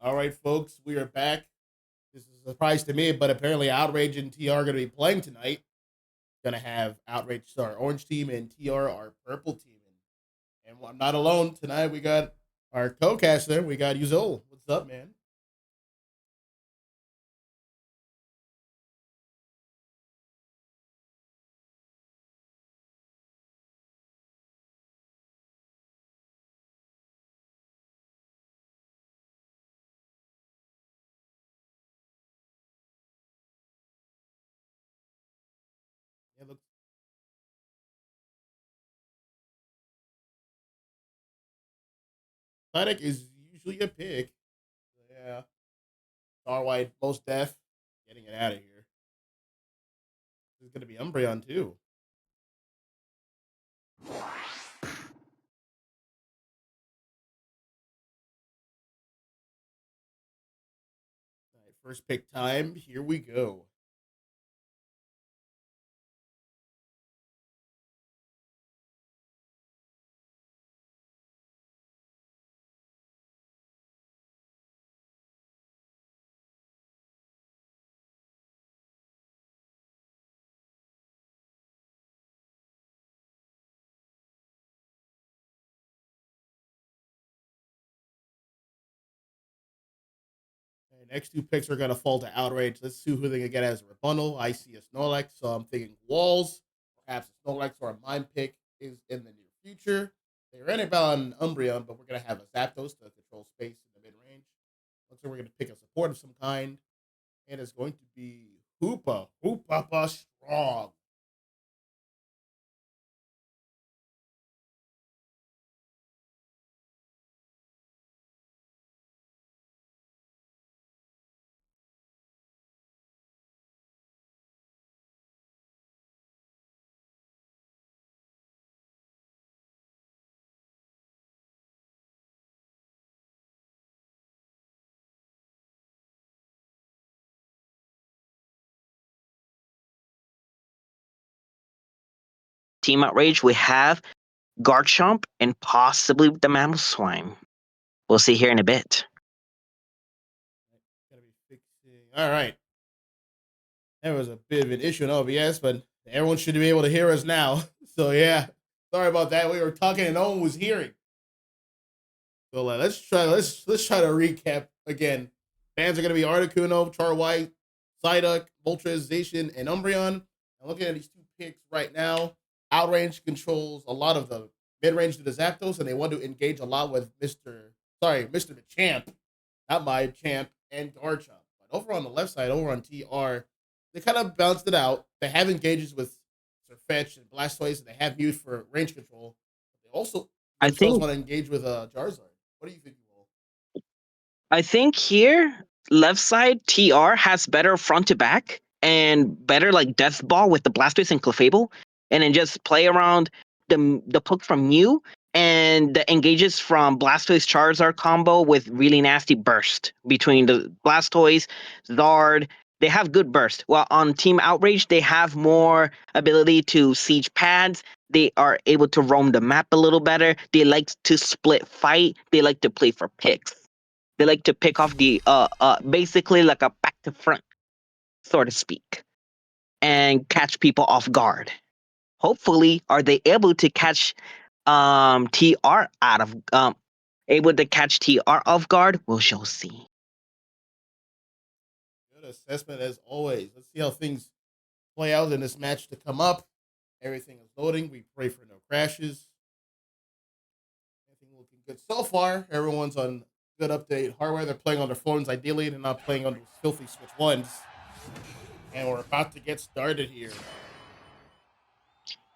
All right, folks, we are back. This is a surprise to me, but apparently Outrage and TR are going to be playing tonight. Going to have Outrage our orange team and TR our purple team. And I'm not alone tonight. We got our co-caster. We got Yuzol. What's up, man? Yeah, looks Psyduck is usually a pick. Yeah, Star White, most deaf, getting it out of here. This is going to be Umbreon too. All right, first pick time. Here we go. Okay, next two picks are going to fall to Outrage. Let's see who they can get as a rebundle. I see a Snorlax, so I'm thinking Walls. Perhaps a Snorlax or a Mind Pick is in the near future. They ran about an Umbreon, but we're going to have a Zapdos to control space in the mid range. Looks like we're going to pick a support of some kind, and it's going to be Hoopa. Hoopapa Strong. Team Outrage, we have Garchomp and possibly the Mamoswine. We'll see here in a bit. Gotta be fixing. All right. There was a bit of an issue in OBS, but everyone should be able to hear us now. So yeah, sorry about that. We were talking and no one was hearing. So let's try to recap again. Fans are gonna be Articuno, Charwhite, Psyduck, Moltrization, and Umbreon. And looking at these two picks right now, Outrange controls a lot of the mid range to the Zapdos, and they want to engage a lot with Mr. Machamp, not my champ, and Garchomp. But over on the left side, over on TR, they kind of balanced it out. They have engages with Surfetch and Blastoise, and they have Mute for range control. But they also I themselves think want to engage with Charizard. What do you think, you will? I think here left side TR has better front to back and better like death ball with the Blastoise and Clefable, and then just play around the poke from Mew and the engages from Blastoise Charizard combo with really nasty burst between the Blastoise, Zard. They have good burst. While on Team Outrage, they have more ability to siege pads. They are able to roam the map a little better. They like to split fight. They like to play for picks. They like to pick off the basically like a back to front, so to speak, and catch people off guard. Hopefully, are they able to catch TR out of able to catch TR off guard? We shall see. Good assessment as always. Let's see how things play out in this match to come up. Everything is loading. We pray for no crashes. Everything looking good so far. Everyone's on good update hardware. They're playing on their phones ideally. They're not playing on those filthy Switch ones. And we're about to get started here.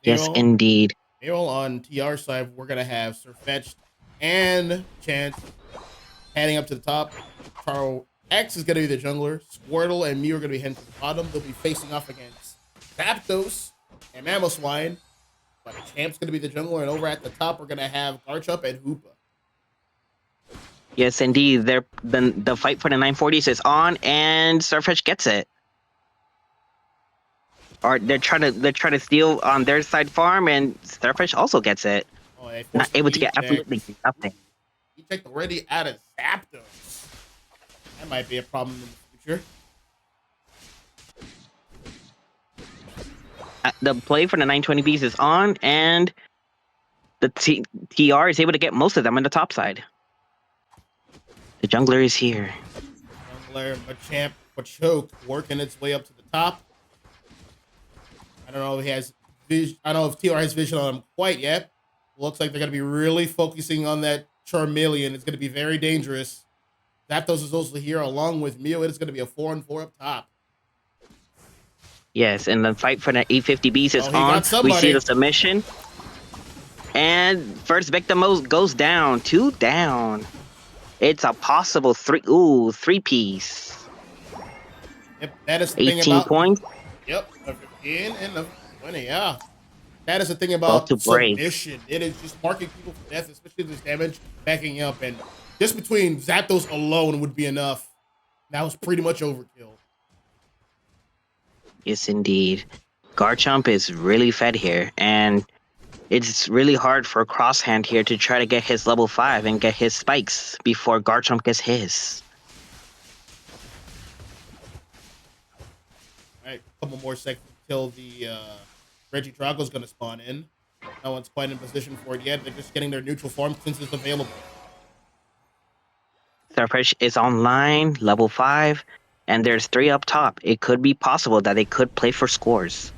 Yes, Meanwhile, indeed. meanwhile on TR side, we're gonna have Surfetched and Chance heading up to the top. Charles X is gonna be the jungler. Squirtle and Mew are gonna be heading to the bottom. They'll be facing off against Zapdos and Mamoswine. But Champ's gonna be the jungler, and over at the top, we're gonna have Garchomp and Hoopa. Yes, indeed. The fight for the 940s is on, and Surfetch gets it. Or they're trying to steal on their side farm, and Starfish also gets it. Oh, they Not forced the able to get eject. absolutely nothing. Eject already out of Zapdos. That might be a problem in the future. The play for the 920Bs is on, and the TR is able to get most of them on the top side. The jungler is here. Jungler, Machamp, Machoke working its way up to the top. I don't know if he has vision. I don't know if TR has vision on him quite yet. Looks like they're going to be really focusing on that Charmeleon. It's going to be very dangerous. Zapdos is also here along with Mew. It is going to be a 4-on-4 up top. Yes, and the fight for the 850Bs is Oh, he on. got somebody. We see the submission. And first victim goes down. 2 down. It's a possible 3-piece. Yep, that is the thing 18 about. points. Yep, a 15 and a 20. Yeah, that is the thing Both about to break. submission. It is just marking people for death, especially this damage backing up, and just between Zapdos alone would be enough. That was pretty much overkill. Yes, indeed. Garchomp is really fed here, and it's really hard for Crosshand here to try to get his level 5 and get his spikes before Garchomp gets his. All right, a couple more seconds until the Regidrago is going to spawn in. No one's quite in position for it yet. They're just getting their neutral form since it's available. Starfish is online, level 5, and there's 3 up top. It could be possible that they could play for scores.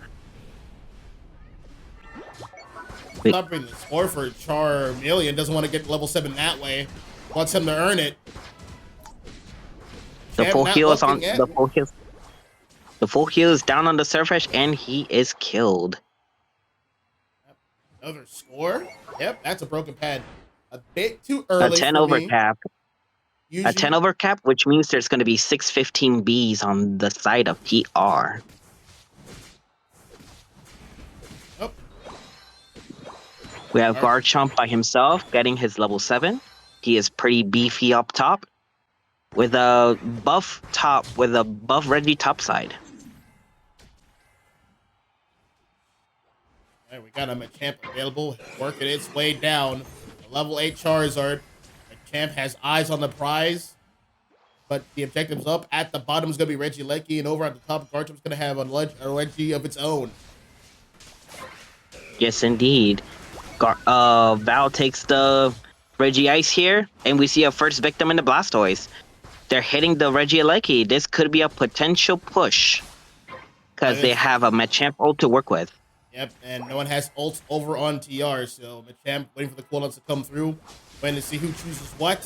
Not bringing the score for Charmeleon. Doesn't want to get level 7 that way. Wants him to earn it. The full not heal is on. looking at- The full heal is down on the Starfish, and he is killed. Another score? Yep, that's a broken pad. A bit too early. A 10 for over me. cap. Usually, A 10 over cap, which means there's going to be 615Bs on the side of TR. Oh, We have Alright. Garchomp by himself getting his level 7. He is pretty beefy up top. With a buff Reggie top side. all right, we got a Machamp available, working its way down. The level 8 Charizard. Machamp has eyes on the prize, but the objective's up. At the bottom is going to be Regieleki, and over at the top, Garchamp's going to have a Reggie of its own. Yes, indeed. Val takes the Reggie Ice here, and we see a first victim in the Blastoise. They're hitting the Regieleki. This could be a potential push, because they have a Machamp ult to work with. Yep, and no one has ults over on TR, so Machamp waiting for the cooldowns to come through. Waiting to see who chooses what.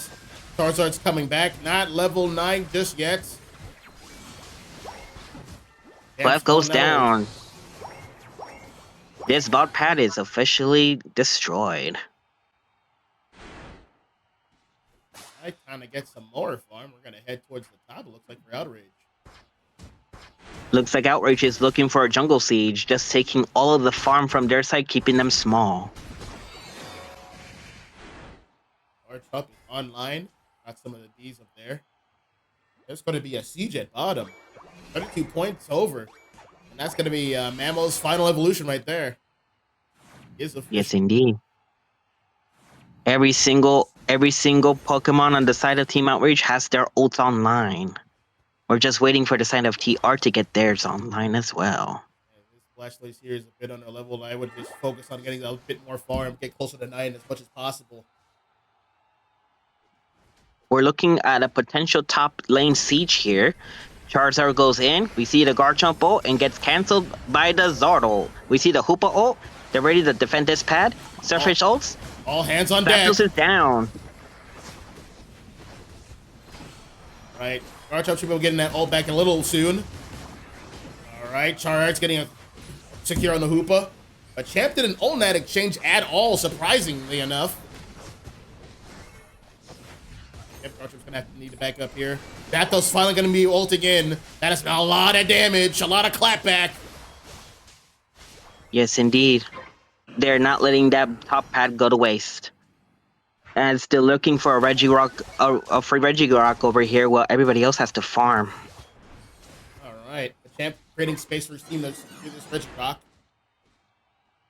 Charizard's coming back, not level 9 just yet. Clef goes down. This bot pad is officially destroyed. I kind of get some more farm. We're going to head towards the top, it looks like, for Outrage. Looks like Outrage is looking for a jungle siege, just taking all of the farm from their side, keeping them small. Our truck is online. Got some of the D's up there. There's going to be a siege at bottom. 32 points over. And that's going to be Mammo's final evolution right there. Yes, indeed. Every single Pokemon on the side of Team Outrage has their ults online. We're just waiting for the side of TR to get theirs online as well. This Blastoise here is a bit under level. I would just focus on getting a bit more farm, get closer to 9 as much as possible. We're looking at a potential top lane siege here. Charizard goes in. We see the Garchomp ult and gets cancelled by the Zard ult. We see the Hoopa ult. They're ready to defend this pad. Starfish ults. All hands on deck. Zapdos is down. Right. Garchomp should be getting that ult back a little soon. All right. Charizard's getting a secure on the Hoopa. But Champ didn't own that exchange at all, surprisingly enough. Yep, Garchamp's going to need to back up here. Zapdos finally going to be ult again. That has been a lot of damage, a lot of clapback. Yes, indeed. They're not letting that top pad go to waste. And still looking for a Regirock, a free Regirock over here while everybody else has to farm. All right. Machamp creating space for his team to do this Regirock.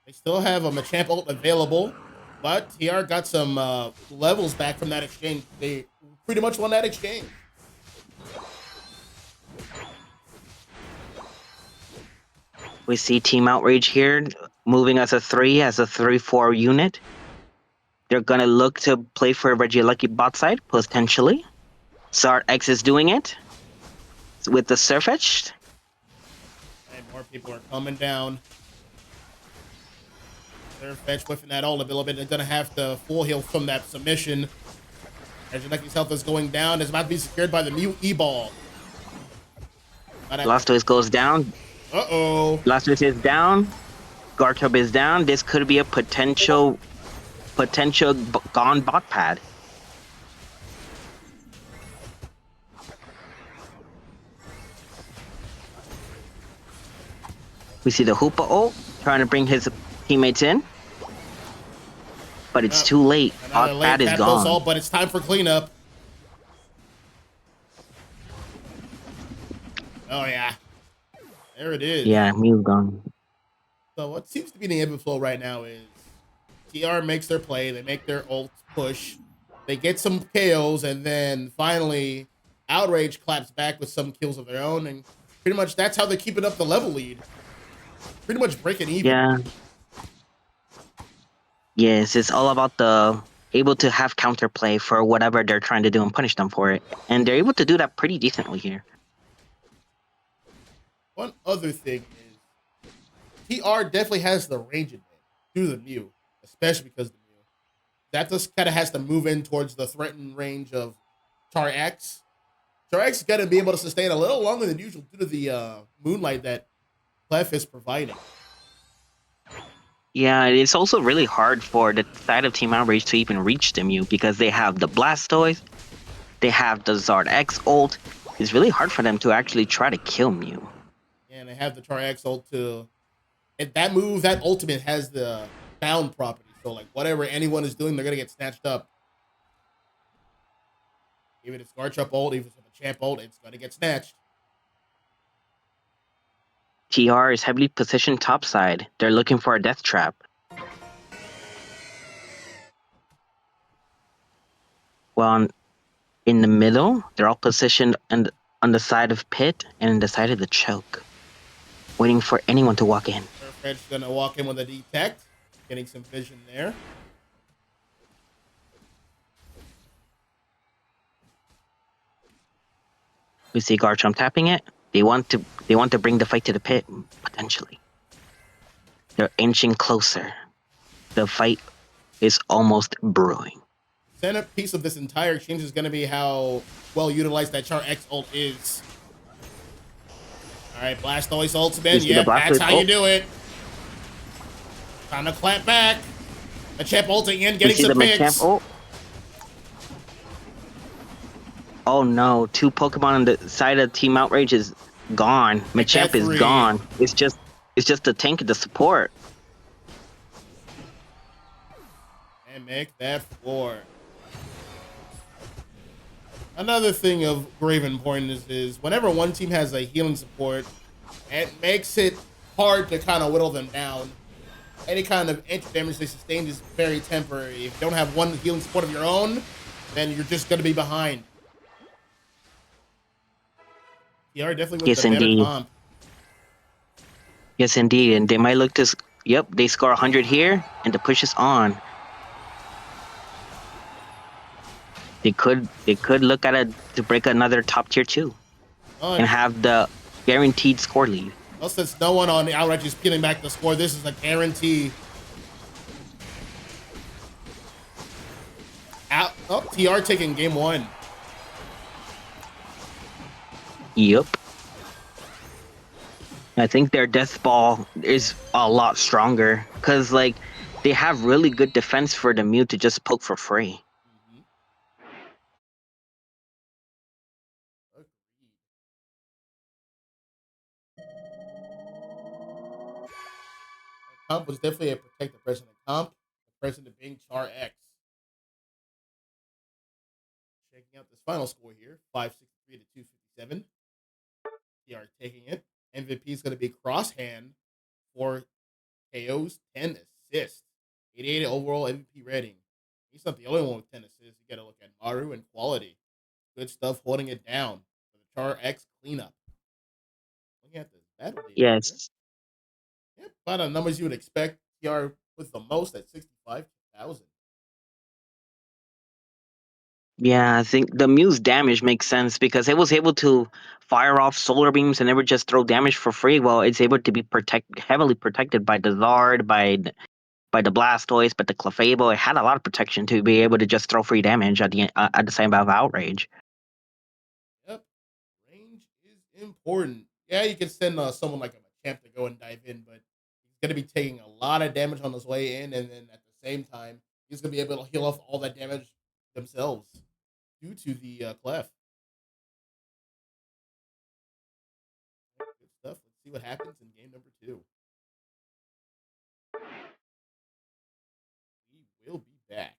They still have a Machamp ult available, but TR got some levels back from that exchange. They pretty much won that exchange. We see Team Outrage here moving as a 3-4 unit. They're gonna look to play for Regieleki bot side, potentially. Zard X is doing it with the Surfetched. And more people are coming down. They're fetch whiffing that ult a little bit. They're gonna have to full heal from that submission. Regieleki's health is going down. It's about to be secured by the Mew E-Ball. Blastoise goes down. Uh-oh. Blastoise is down. Garchomp is down. This could be a potential gone bot pad. We see the Hoopa ult trying to bring his teammates in, but it's too late. Bot pad is gone. Ult, but it's time for cleanup. Oh yeah, there it is. Yeah, Mew's gone. So what seems to be the ebb and flow right now is TR makes their play, they make their ult push, they get some KOs, and then finally Outrage claps back with some kills of their own, and pretty much that's how they're keeping up the level lead. Pretty much breaking even. Yeah. Yes, it's all about the able to have counterplay for whatever they're trying to do and punish them for it. And they're able to do that pretty decently here. One other thing is TR definitely has the range advantage to the Mew, especially because the Mew. That just kind of has to move in towards the threatened range of Char X. Char X is going to be able to sustain a little longer than usual due to the moonlight that Clef is providing. Yeah, it's also really hard for the side of Team Outrage to even reach the Mew because they have the Blastoise, they have the Zard X ult. It's really hard for them to actually try to kill Mew. Yeah, and they have the Char X ult too. And that move, that ultimate has the bound property. So like whatever anyone is doing, they're gonna get snatched up. Even if it's Garchomp ult, even if it's a Champ ult, it's gonna get snatched. TR is heavily positioned topside. They're looking for a death trap. Well, in the middle, they're all positioned on the side of pit and on the side of the choke, waiting for anyone to walk in. Fred's gonna walk in with a detect, getting some vision there. We see Garchomp tapping it. They want to bring the fight to the pit, potentially. They're inching closer. The fight is almost brewing. Centerpiece of this entire exchange is gonna be how well utilized that Char X ult is. All right, Blastoise ultimate. Yeah, that's how you do it. Time to clap back. The Champ ulting in, getting some picks. Oh no, 2 Pokemon on the side of Team Outrage is gone. Machamp is gone. It's just the tank and the support. And make that 4. Another thing of grave importance is whenever one team has a healing support, it makes it hard to kind of whittle them down. Any kind of entry damage they sustain is very temporary. If you don't have one healing support of your own, then you're just going to be behind. TR definitely with the better comp. Yes, indeed. And they might look to... Yep, they score 100 here, and the push is on. They could look at it to break another top tier 2. And have the guaranteed score lead. Well, since no one on the Outrage is peeling back the score, this is a guarantee. TR taking game 1. Yep. I think their death ball is a lot stronger because, like, they have really good defense for the Mew to just poke for free. Comp was definitely a protected president comp. The president being Char X. Checking out this final score here, 563 to 257. TR taking it. MVP is going to be Crosshand for KOs, 10 assists, 88 overall MVP rating. He's not the only one with 10 assists. You got to look at Maru and quality. Good stuff holding it down for the Char X cleanup. Looking at this battle data. Yes. About the numbers you would expect. TR with the most at 65,000. Yeah, I think the Mew's damage makes sense because it was able to fire off solar beams and never just throw damage for free. Well, it's able to be heavily protected by the Zard, by the Blastoise, but the Clefable. It had a lot of protection to be able to just throw free damage at the same of Outrage. Yep. Range is important. Yeah, you can send someone like a champ to go and dive in, but he's going to be taking a lot of damage on his way in, and then at the same time, he's going to be able to heal off all that damage themselves due to the clef. Good stuff. Let's see what happens in game number 2. We will be back.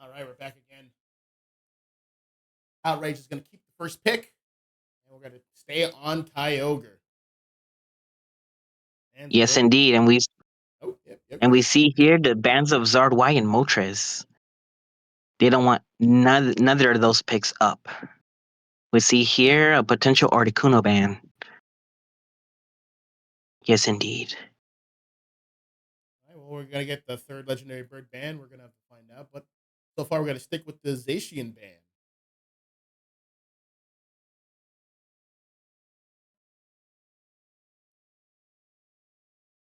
All right, we're back again. Outrage is going to keep the first pick, and we're going to stay on Kyogre. And Yes, indeed, Oh, yep, and go we ahead. see here the bands of Zardwai and Moltres. They don't want neither of those picks up. We see here a potential Articuno ban. Yes, indeed. All right, well, we're going to get the third legendary bird ban. We're going to have to find out. But so far, we're going to stick with the Zacian ban.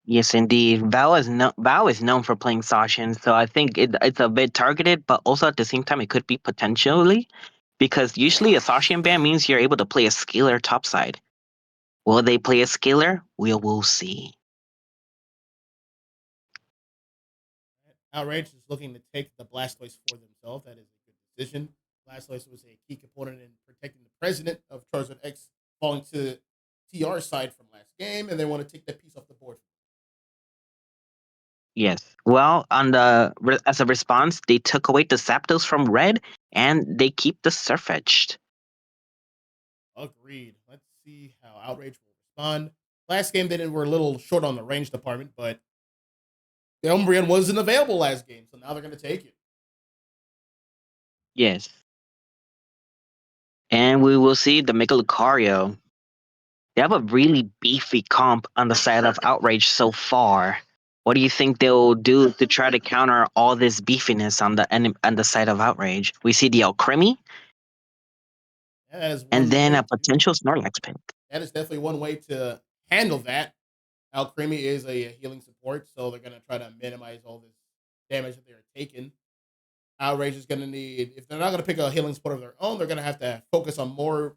Yes, indeed. Val is known for playing Sashin, so I think it's a bit targeted, but also at the same time it could be potentially because usually a Sashin ban means you're able to play a scalar topside. Will they play a scalar? We'll see. Outrage is looking to take the Blastoise for themselves. That is a good decision. Blastoise was a key component in protecting the president of Charizard X falling to TR side from last game, and they want to take that piece off the board. Yes. Well, as a response, they took away the Zapdos from red, and they keep the Surfetched. Agreed. Let's see how Outrage will respond. Last game, they were a little short on the range department, but the Umbreon wasn't available last game, so now they're going to take it. Yes. And we will see the Mega Lucario. They have a really beefy comp on the side of Outrage so far. What do you think they'll do to try to counter all this beefiness on the side of Outrage? We see the Alcremie, Yeah, that is and one then way. a potential Snorlax pick. That is definitely one way to handle that. Alcremie is a healing support, so they're going to try to minimize all this damage that they're taking. Outrage is going to need, if they're not going to pick a healing support of their own, they're going to have to focus on more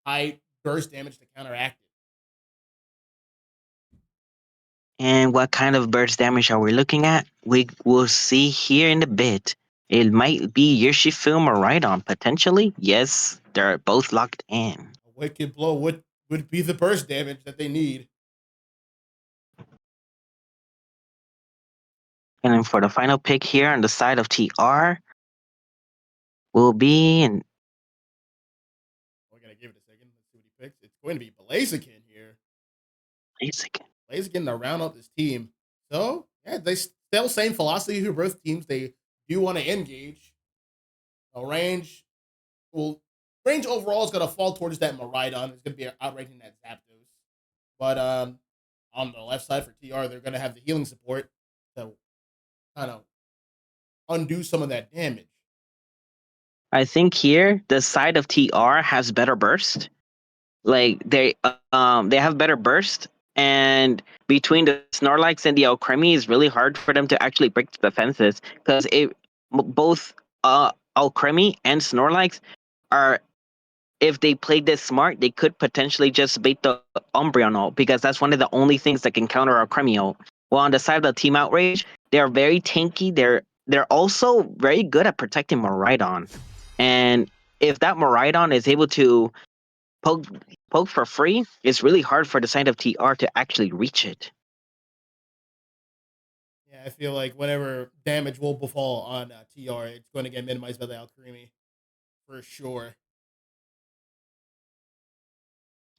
high burst damage to counteract it. And what kind of burst damage are we looking at? We will see here in a bit. It might be Yershifilm or Rhydon, potentially. Yes, they're both locked in. A wicked blow would be the burst damage that they need. And then for the final pick here on the side of TR will be an We're going to give it a second. Let's see what he picks. It's going to be Blaziken here. basic. Blaziken to round up this team. So, yeah, they still same philosophy for both teams. They do want to engage. Range, well, range overall is going to fall towards that Miraidon. It's going to be outraging that Zapdos. But on the left side for TR, they're going to have the healing support to kind of undo some of that damage. I think here the side of TR has better burst. Like they have better burst, and between the Snorlax and the Alcremie is really hard for them to actually break the defenses because both Alcremie and Snorlax are, if they played this smart, they could potentially just bait the Umbreon ult because that's one of the only things that can counter Alcremie ult. While on the side of the Team Outrage, they are very tanky. They're also very good at protecting Miraidon, and if that Miraidon is able to poke poke for free, it's really hard for the side of TR to actually reach it. Yeah, I feel like whatever damage will befall on TR, it's going to get minimized by the Alcremie for sure.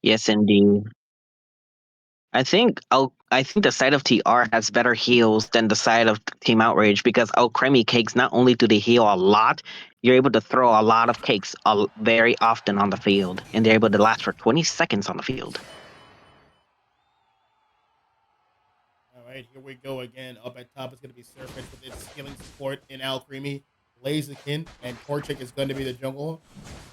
Yes, indeed. I think the side of TR has better heals than the side of Team Outrage because Alcremie cakes, not only do they heal a lot, you're able to throw a lot of cakes very often on the field, and they're able to last for 20 seconds on the field. All right, here we go again. Up at top is going to be Surface with its healing support in Alcremie. Blaziken and Torchic is going to be the jungle.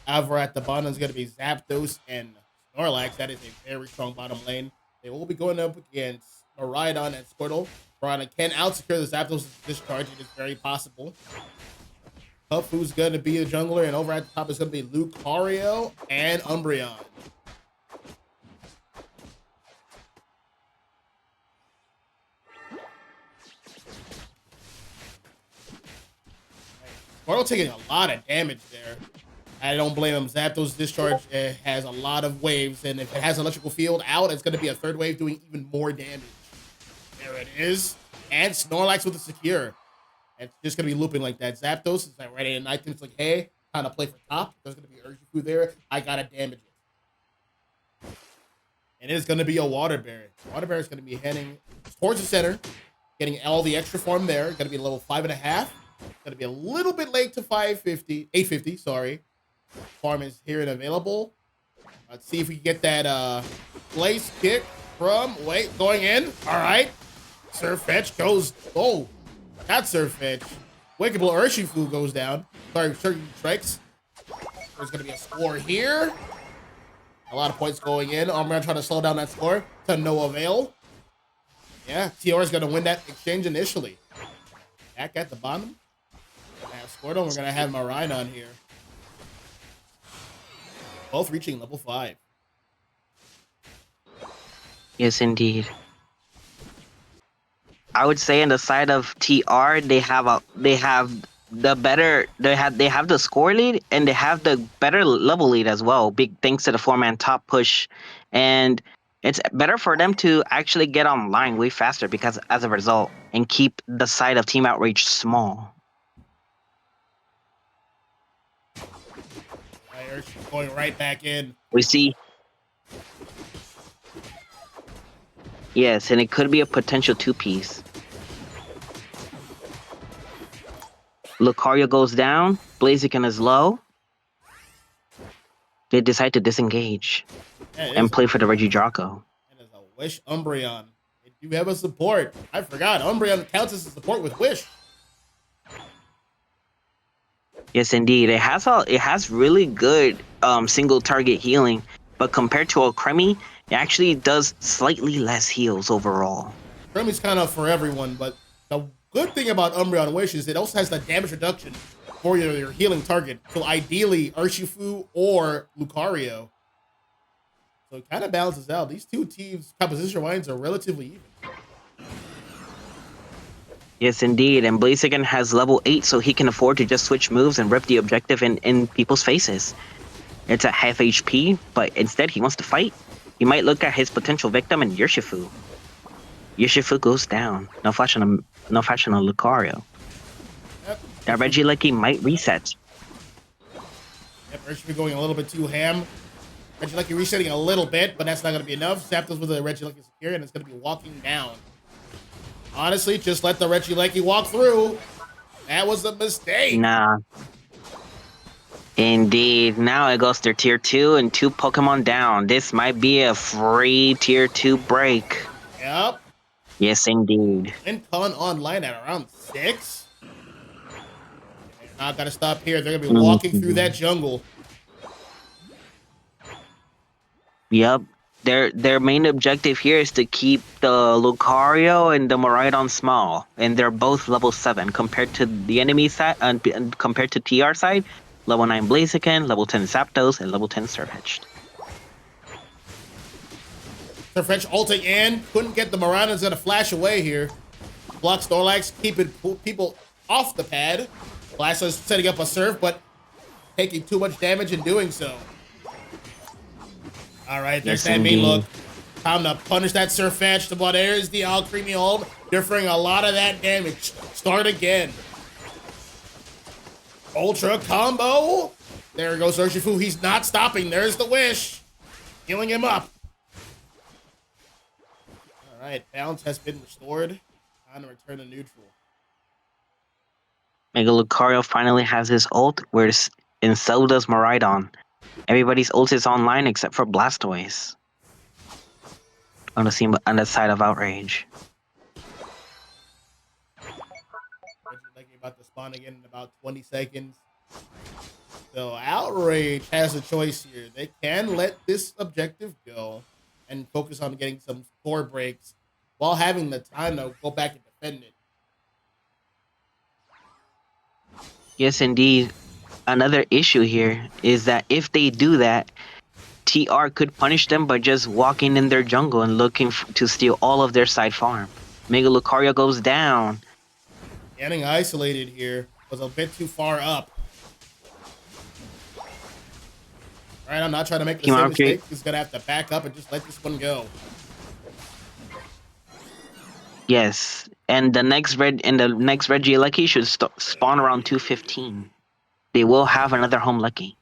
However, at the bottom is going to be Zapdos and Snorlax. That is a very strong bottom lane. They will be going up against Miraidon and Squirtle. Miraidon can outsecure the Zapdos' discharge. It is very possible. Huffoo's going to be the jungler, and over at the top is going to be Lucario and Umbreon. Squirtle taking a lot of damage there. I don't blame him. Zapdos' discharge has a lot of waves, and if it has electrical field out, it's going to be a third wave doing even more damage. There it is. And Snorlax with a secure. It's just going to be looping like that. Zapdos is like right at 9th. It's like, hey, trying to play for top. There's going to be Urshifu there. I got to damage it. And it is going to be a Water Bear. Water Bear is going to be heading towards the center, getting all the extra farm there. Going to be level 5.5. Going to be a little bit late to 850, sorry. Farm is here and available. Let's see if we can get that place kick from, going in. All right. Surfetch goes, not Surfetch. Wicked Blow Urshifu goes down. Sorry, Certain Strikes. There's going to be a score here. A lot of points going in. I'm going to try to slow down that score to no avail. Yeah, TR is going to win that exchange initially. Back at the bottom. We're going to have Squirtle. We're going to have Miraidon here. Both reaching level 5. Yes, indeed. I would say on the side of TR, they have the score lead, and they have the better level lead as well. Big thanks to the 4-man top push, and It's better for them to actually get online way faster because as a result, and keep the side of Team Outrage small. Irish going right back in. We see, yes, and it could be a potential two-piece. Lucario goes down, Blaziken is low. They decide to disengage and play for the Regidrago. And it's a Wish Umbreon. They do have a support. I forgot. Umbreon counts as a support with Wish. Yes, indeed. It has really good single target healing, but compared to Alcremie, it actually does slightly less heals overall. Remy's kind of for everyone, but the good thing about Umbreon Wish is it also has the damage reduction for your healing target. So ideally, Urshifu or Lucario. So it kind of balances out. These two teams' composition lines are relatively even. Yes, indeed. And Blaziken has level 8, so he can afford to just switch moves and rip the objective in people's faces. It's at half HP, but instead he wants to fight. He might look at his potential victim in Urshifu. Urshifu goes down. No flash on Lucario. Yep. That Regieleki might reset. Yep, Urshifu going a little bit too ham. Regieleki resetting a little bit, but that's not going to be enough. Zapdos with a Regieleki secure, and it's going to be walking down. Honestly, just let the Regieleki walk through. That was a mistake. Nah. Indeed. Now it goes to tier 2 and 2 Pokemon down. This might be a free tier 2 break. Yep. Yes, indeed. Con online at around 6. They're not going to stop here. They're going to be walking through that jungle. Yep. Their main objective here is to keep the Lucario and the Miraidon small, and they're both level 7 compared to the enemy side, and compared to TR side, level 9 Blaziken, level 10 Zapdos, and level 10 Surfetch'd. Surfetch'd ulting in, couldn't get the Miraidon's going to flash away here. Block Snorlax, keeping people off the pad. Blastoise setting up a Surf, but taking too much damage in doing so. All right, there's that mean look. Time to punish that Surfetch'd. But there's the Alcremie ult, deferring a lot of that damage. Start again. Ultra combo. There goes Urshifu. He's not stopping. There's the Wish. Healing him up. All right, balance has been restored. Time to return to neutral. Mega Lucario finally has his ult, and so does Miraidon. Everybody's ult is online except for Blastoise. On the side of Outrage. Regieleki about to spawn again in about 20 seconds. So Outrage has a choice here. They can let this objective go and focus on getting some score breaks while having the time to go back and defend it. Yes, indeed. Another issue here is that if they do that, TR could punish them by just walking in their jungle and looking to steal all of their side farm. Mega Lucario goes down. Getting isolated here was a bit too far up. All right, I'm not trying to make the same mistake. He's going to have to back up and just let this one go. Yes, and the next Regieleki should spawn around 215. They will have another home lucky.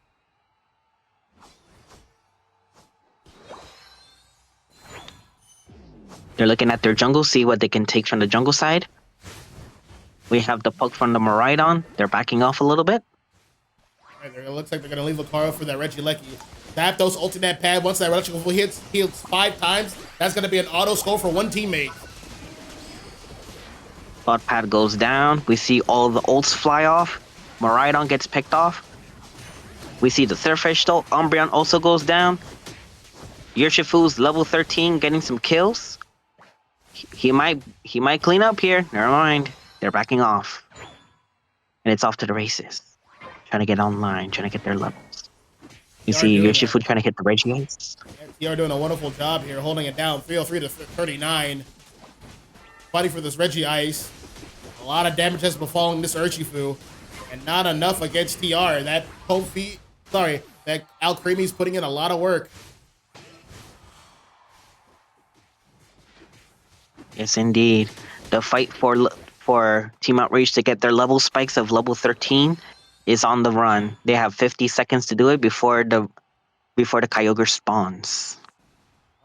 They're looking at their jungle, see what they can take from the jungle side. We have the poke from the Miraidon. They're backing off a little bit. All right, it looks like they're going to leave Lucario for that Regieleki. Zapdos ulting that pad. Once that Regieleki heals 5 times, that's going to be an auto score for one teammate. Bot pad goes down. We see all the ults fly off. Miraidon gets picked off. We see the Surfetch'd ult. Umbreon also goes down. Urshifu's level 13 getting some kills. He might clean up here. Never mind. They're backing off. And it's off to the races. Trying to get online, trying to get their levels. You see Urshifu trying to hit the Regieleki. TR doing a wonderful job here, holding it down. 303 to 39. Fighting for this Regice. A lot of damage has befallen this Urshifu. And not enough against TR. That that Alcremie's putting in a lot of work. Yes, indeed. The fight for Team Outrage to get their level spikes of level 13 is on the run. They have 50 seconds to do it before the Kyogre spawns.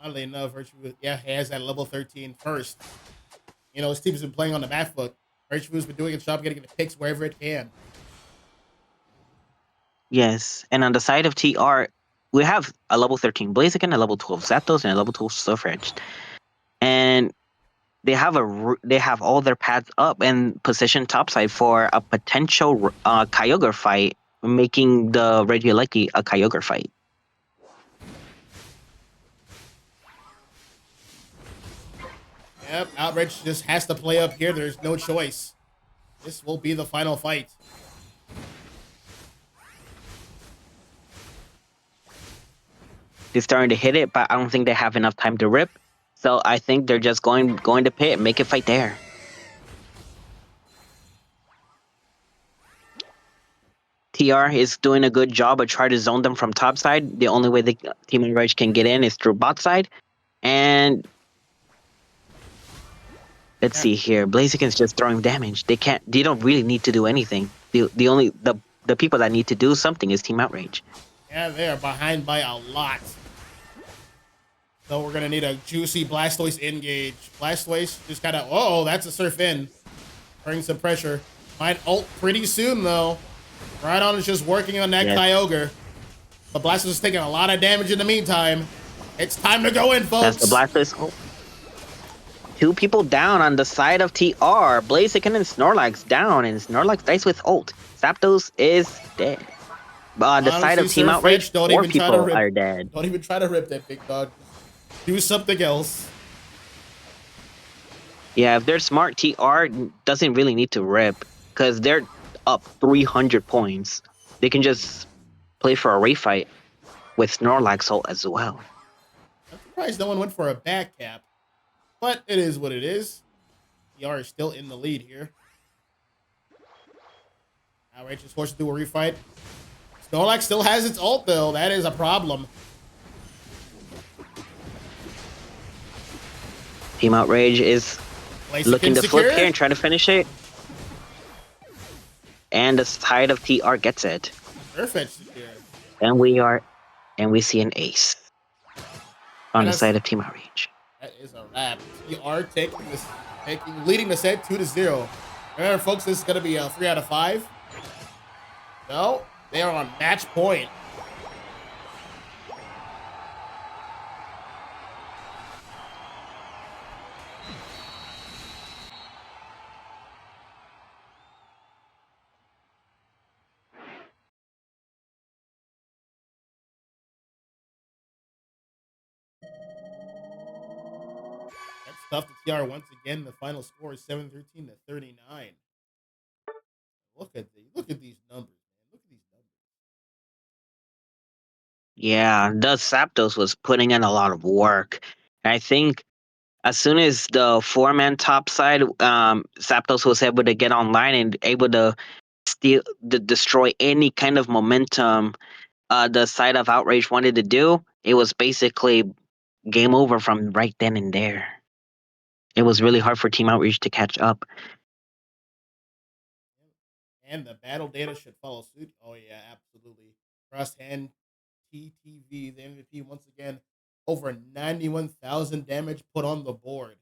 Oddly enough, Virtue, yeah, has that level 13 first. You know, his team's been playing on the back foot. Virtue's been doing its job getting the picks wherever it can. Yes, and on the side of TR, we have a level 13 Blaziken, a level 12 Zapdos, and a level 12 Outrage. And they have all their paths up and positioned topside for a potential Kyogre fight, making the Regieleki a Kyogre fight. Yep, Outrage just has to play up here. There's no choice. This will be the final fight. They're starting to hit it, but I don't think they have enough time to rip. So I think they're just going to pit and make it fight there. TR is doing a good job of trying to zone them from top side. The only way the Team Outrage can get in is through bot side. And let's Yeah, see here. Blaziken's just throwing damage. They don't really need to do anything. The people that need to do something is Team Outrage. yeah, they are behind by a lot. So we're gonna need a juicy Blastoise engage. Blastoise just kind of, oh, that's a surf in. Bring some pressure. Might ult pretty soon though. Rhydon is just working on that Yes. Kyogre. But Blastoise is taking a lot of damage in the meantime. It's time to go in, folks. That's the Blastoise. Oh. Two people down on the side of TR. Blaziken and Snorlax down, and Snorlax dies with ult. Zapdos is dead. But on the side Honestly, of Team Surf Outrage, Edge, don't 4 even try to people rip. are dead. Don't even try to rip that big dog. Do something else. Yeah, if they're smart, TR doesn't really need to rip because they're up 300 points. They can just play for a refight with Snorlax ult as well. I'm surprised no one went for a back cap. But it is what it is. TR is still in the lead here. Outrage is forced to do a refight. Snorlax still has its ult, though. That is a problem. Team Outrage is looking to flip here and try to finish it. And the side of TR gets it. Perfect secure. And we see an ace on the side of Team Outrage. That is a wrap. TR leading the set 2-0. Remember, folks, this is gonna be a 3 out of 5. No, they are on match point. That's tough to TR once again. The final score is 713 to 39. Look at these numbers, man. Look at these numbers. Yeah, the Zapdos was putting in a lot of work. And I think as soon as the 4-man top side, Zapdos was able to get online and able to destroy any kind of momentum the side of Outrage wanted to do, it was basically game over from right then and there. It was really hard for Team Outrage to catch up. And the battle data should follow suit. Oh yeah, absolutely. Cross hand TTV, the MVP once again. Over 91,000 damage put on the board.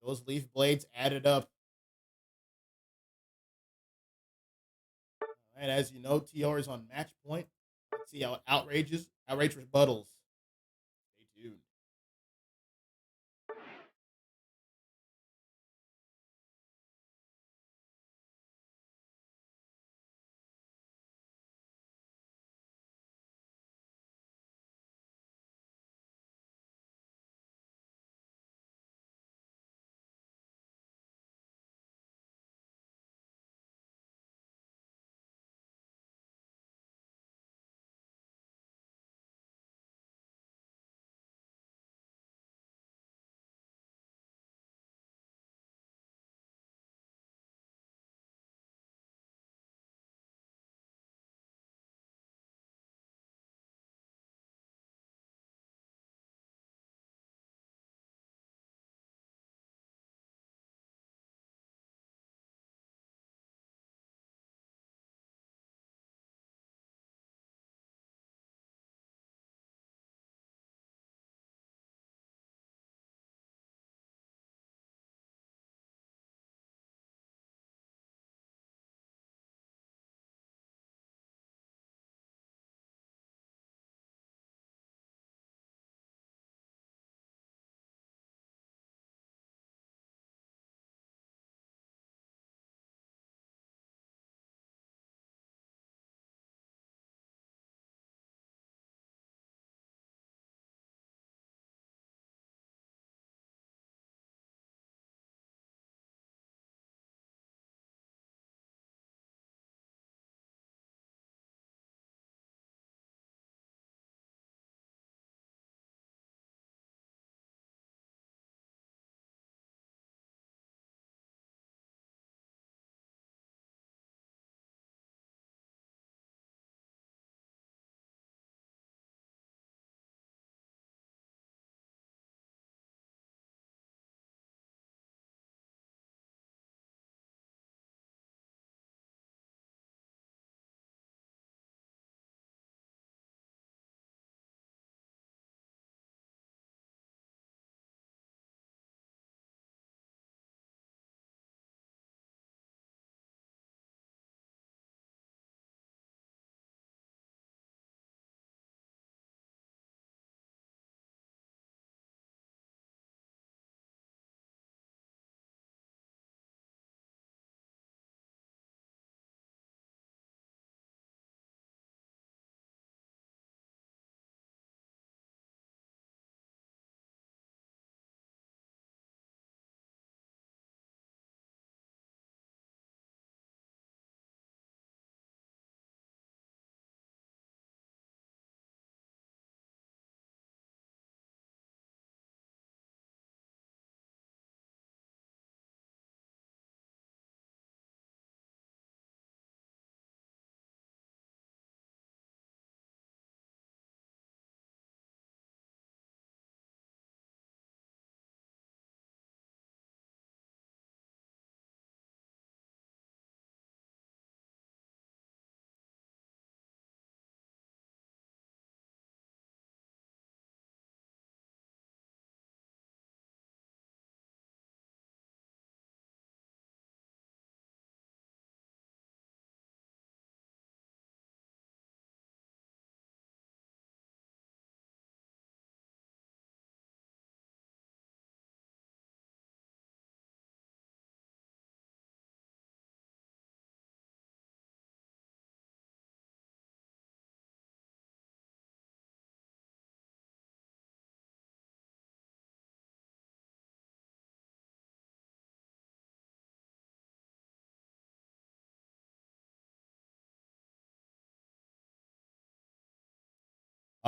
Those leaf blades added up. And as you know, TR is on match point. Let's see how it outrages. Outrage rebuttals. Stay tuned.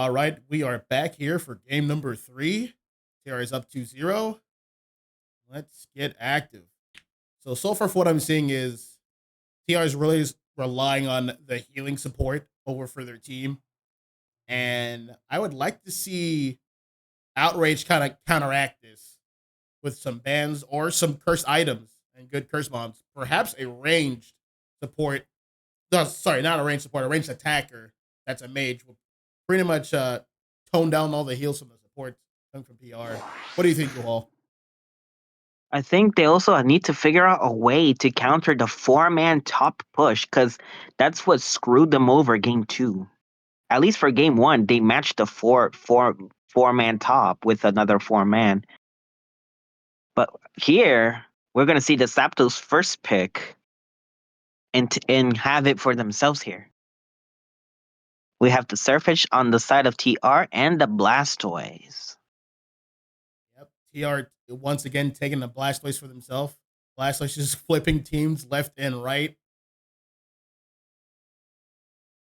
All right, we are back here for game number 3. TR is up 2-0. Let's get active. So far, for what I'm seeing is TR is really relying on the healing support over for their team. And I would like to see Outrage kind of counteract this with some bans or some cursed items and good curse bombs. Perhaps a ranged support. No, sorry, not a ranged support, a ranged attacker that's a mage will pretty much tone down all the heals from the support coming from PR. What do you think, Yuhal? I think they also need to figure out a way to counter the 4-man top push because that's what screwed them over game 2. At least for game 1, they matched the four-man top with another 4-man. But here, we're going to see the Zapdos first pick and have it for themselves here. We have the Surface on the side of TR and the Blastoise. Yep, TR once again taking the Blastoise for themselves. Blastoise just flipping teams left and right.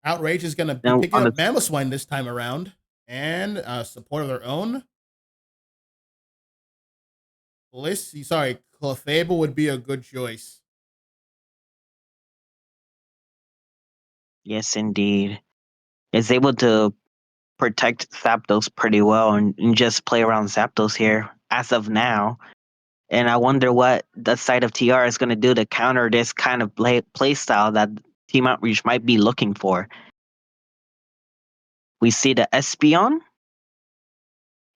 Outrage is going to be Now, picking up Mamoswine this time around and support of their own. Clefable would be a good choice. Yes, indeed. Is able to protect Zapdos pretty well and just play around Zapdos here as of now. And I wonder what the side of TR is going to do to counter this kind of play style that Team Outreach might be looking for. We see the Espeon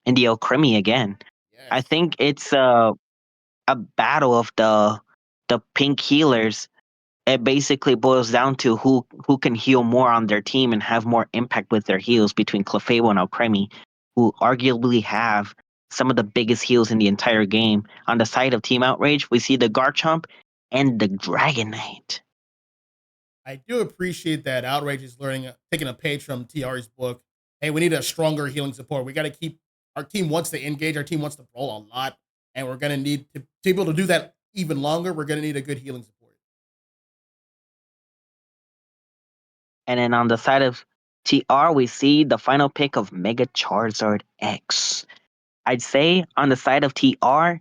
and the Alcremie again. Yes. I think it's a battle of the pink healers. It basically boils down to who can heal more on their team and have more impact with their heals between Clefable and Alcremie, who arguably have some of the biggest heals in the entire game. On the side of Team Outrage, we see the Garchomp and the Dragonite. I do appreciate that Outrage is taking a page from TR's book. Hey, we need a stronger healing support. We got to keep our team wants to engage. Our team wants to brawl a lot, and we're gonna need to be able to do that even longer. We're gonna need a good healing support. And then on the side of TR, we see the final pick of Mega Charizard X. I'd say on the side of TR,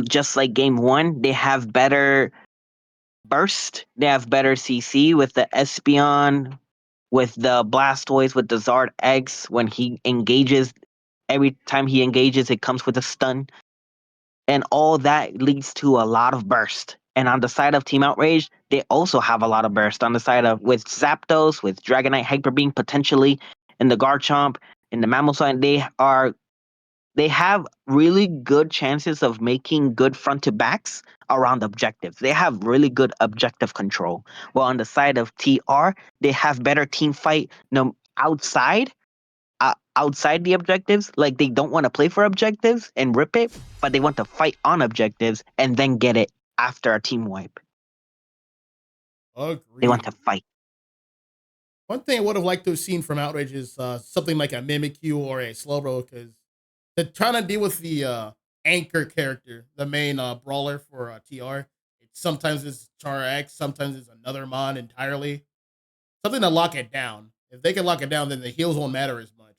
just like game 1, they have better burst. They have better CC with the Espeon, with the Blastoise, with the Zard X. When he engages, every time he engages, it comes with a stun. And all that leads to a lot of burst. And on the side of Team Outrage, they also have a lot of burst. On the side of with Zapdos, with Dragonite Hyper Beam potentially, and the Garchomp, and the Mamoswine, they have really good chances of making good front to backs around objectives. They have really good objective control. While on the side of TR, they have better team fight outside outside the objectives. Like they don't want to play for objectives and rip it, but they want to fight on objectives and then get it after a team wipe. Agreed. They want to fight. One thing I would have liked to have seen from Outrage is something like a Mimikyu or a Slowbro, because they're trying to deal with the anchor character, the main brawler for TR. Sometimes it's Char X, sometimes it's another Mon entirely. Something to lock it down. If they can lock it down, then the heals won't matter as much.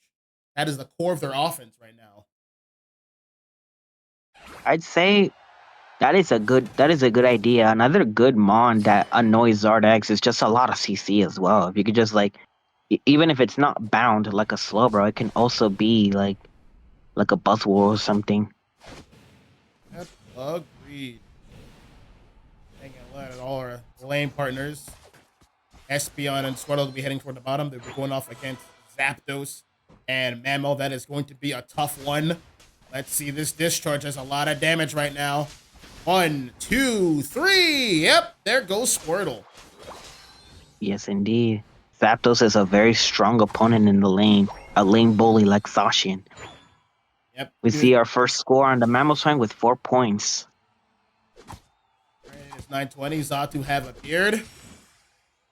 That is the core of their offense right now. I'd say that is a good idea. Another good Mon that annoys Zardex is just a lot of CC as well. If you could just like even if it's not bound like a Slowbro, it can also be like a Buzzwole or something. Yep, agreed. Taking a look at all our lane partners. Espeon and Squirtle will be heading toward the bottom. They'll be going off against Zapdos and Mamo. That is going to be a tough one. Let's see. This discharge has a lot of damage right now. 1, 2, 3. Yep, there goes Squirtle. Yes, indeed. Zapdos is a very strong opponent in the lane. A lane bully like Zacian. Yep. We see our first score on the Mamoswine with 4 points. All right, it's 920. Zatu have appeared.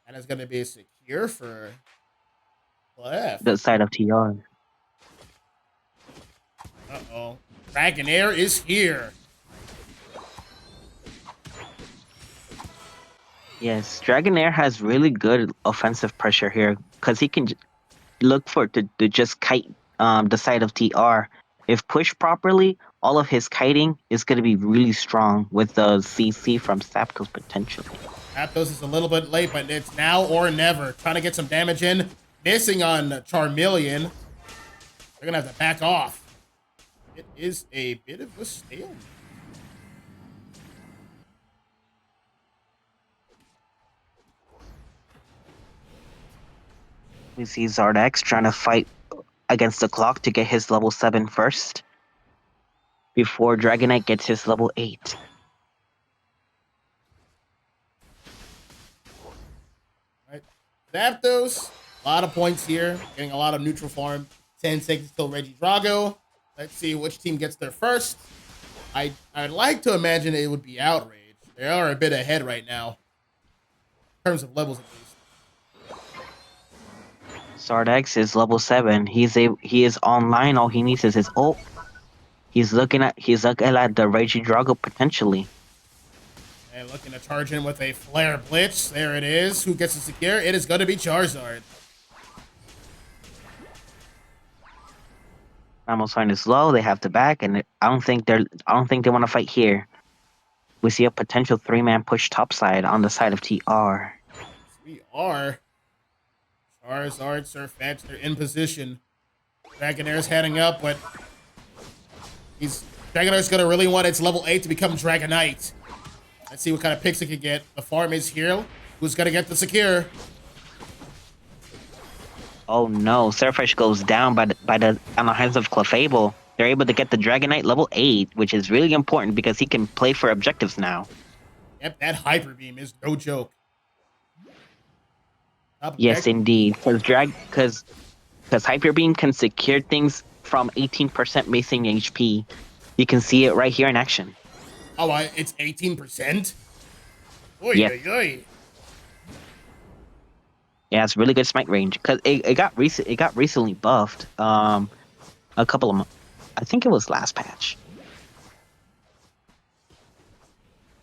And it's going to be secure for left. The side of TR. Uh-oh. Dragonair is here. Yes, Dragonair has really good offensive pressure here because he can look for to just kite the side of TR. If pushed properly, all of his kiting is going to be really strong with the CC from Zapdos potentially. Aptos is a little bit late, but it's now or never. Trying to get some damage in. Missing on Charmeleon. They're going to have to back off. It is a bit of a stalemate. We see Zardex trying to fight against the clock to get his level 7 first before Dragonite gets his level 8. Right. Zapdos, a lot of points here. Getting a lot of neutral farm. 10 seconds till Regidrago. Let's see which team gets there first. I'd like to imagine it would be Outrage. They are a bit ahead right now. In terms of levels, at least. Zardex is level 7. He is online. All he needs is his ult. He's looking at the Regidrago potentially. And looking to charge in with a Flare Blitz. There it is. Who gets to secure? It is going to be Charizard. Almost find is low. They have to back, and I don't think they want to fight here. We see a potential 3-man push topside on the side of TR. We are. Charizard, Surfetch, they're in position. Dragonaire's heading up, but Dragonaire's going to really want its level 8 to become Dragonite. Let's see what kind of picks it can get. The farm is here. Who's going to get the secure? Oh no, Surfetch goes down on the hands of Clefable. They're able to get the Dragonite level 8, which is really important because he can play for objectives now. Yep, that Hyper Beam is no joke. Yes, indeed. Because Hyper Beam can secure things from 18% macing HP. You can see it right here in action. Oh, it's 18%? Oy, Yep. oy, oy. Yeah, it's really good smite range because it got recently buffed. A couple of months. I think it was last patch.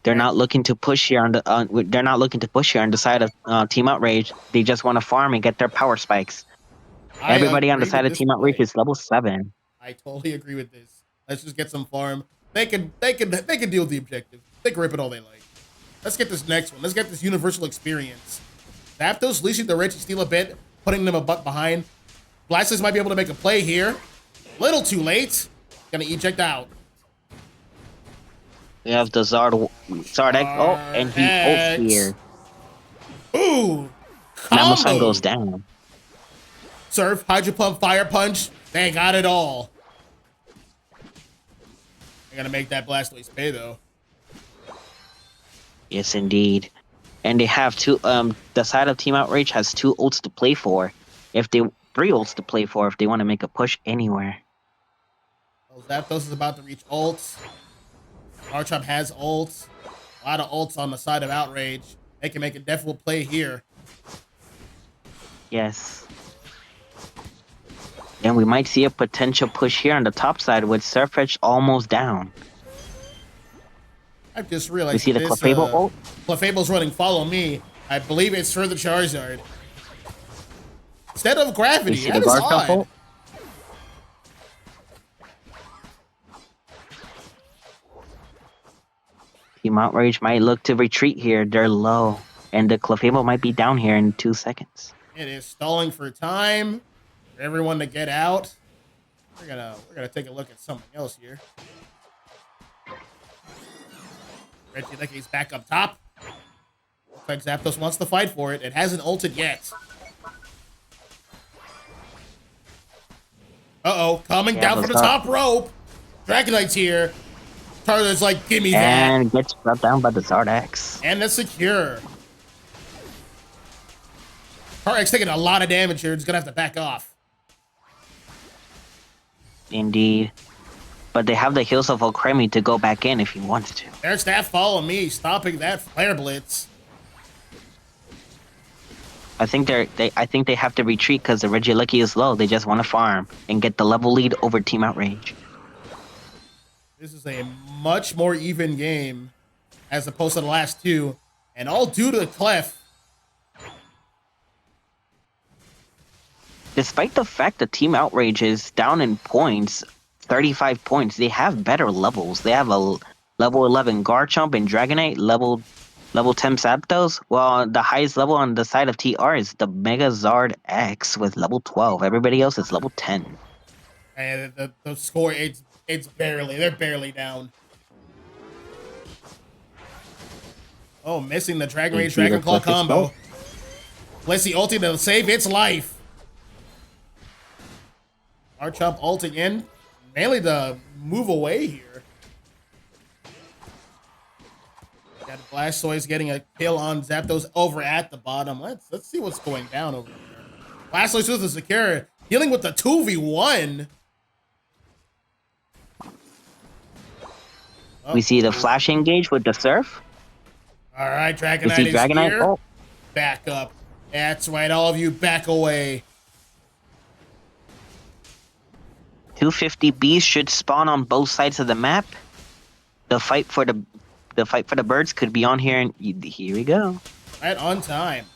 They're not looking to push here on the side of Team Outrage. They just want to farm and get their power spikes. Everybody on the side of Team Outrage is level 7. I totally agree with this. Let's just get some farm. They can deal with the objective. They can rip it all they like. Let's get this next one. Let's get this universal experience. Zapdos leashing the Registeel a bit, putting them a butt behind. Blastoise might be able to make a play here. Little too late. Gonna eject out. We have the Zardex. Oh, and he ults here. Ooh! Mammosan goes down. Surf, Hydro Pump, Fire Punch. They got it all. They're gonna make that Blastoise pay though. Yes, indeed. And they have the side of Team Outrage has 2 ults to play for. 3 ults to play for if they want to make a push anywhere. Well, Zapdos is about to reach ults. Garchomp has ults. A lot of ults on the side of Outrage. They can make a definite play here. Yes. And we might see a potential push here on the top side with Surfetch almost down. I've just realized we see the Clefable ult. Clefable's running Follow Me. I believe it's for the Charizard. Instead of Gravity. See the Garchomp ult. Team Outrage might look to retreat here. They're low. And the Clefable might be down here in 2 seconds. It is stalling for time for everyone to get out. We're gonna take a look at something else here. Regilecky's back up top. Looks like Zapdos wants to fight for it. It hasn't ulted yet. Uh-oh, coming down from the top rope. Dragonite's here. Charizard's like, give me that. And gets brought down by the Zardex. And the secure. Charizard's taking a lot of damage here. He's gonna have to back off. Indeed. But they have the heals of Alcremie to go back in if he wants to. There's that Follow Me, stopping that Flare Blitz. I think they have to retreat because the Regieleki is low. They just want to farm and get the level lead over Team Outrage. This is a much more even game as opposed to the last two, and all due to the Clef. despite the fact that Team Outrage is down in points, 35 points, they have better levels. They have a level 11 Garchomp and Dragonite, level 10 Zapdos. Well, the highest level on the side of TR is the Megazard X with level 12. Everybody else is level 10. And the score, it's barely, they're barely down. Oh, missing the Dragon Rage Dragon Claw combo. Blissey ulting to save its life. Garchomp ulting in, mainly to move away here. Got Blastoise getting a kill on Zapdos over at the bottom. Let's see what's going down over here. Blastoise with the secure, dealing with the 2v1. We see the Flash engage with the Surf. All right, Dragonite we see is Dragonite. here. Oh. Back up. That's right, all of you back away. 250 bees should spawn on both sides of the map. The fight for the birds could be on here, and here we go. Right on time.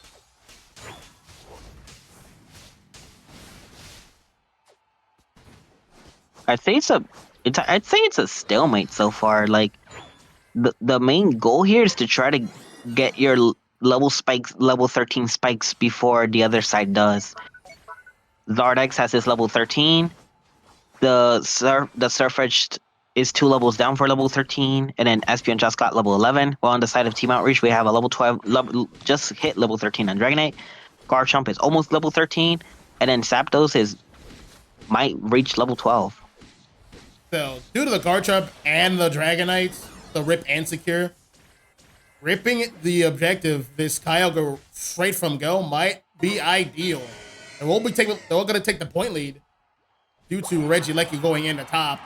I'd say it's a stalemate so far. Like the main goal here is to try to get your level 13 spikes before the other side does. Zardex has his level 13. The Surfetched is 2 levels down for level 13, and then Espeon just got level 11. While on the side of Team Outreach, we have a level 12, just hit level 13 on Dragonite. Garchomp is almost level 13, and then Zapdos might reach level 12. So, due to the Garchomp and the Dragonites, the Rip and Secure, ripping the objective, this Kyogre straight from go might be ideal. And they're going to take the point lead due to Regieleki going in the top.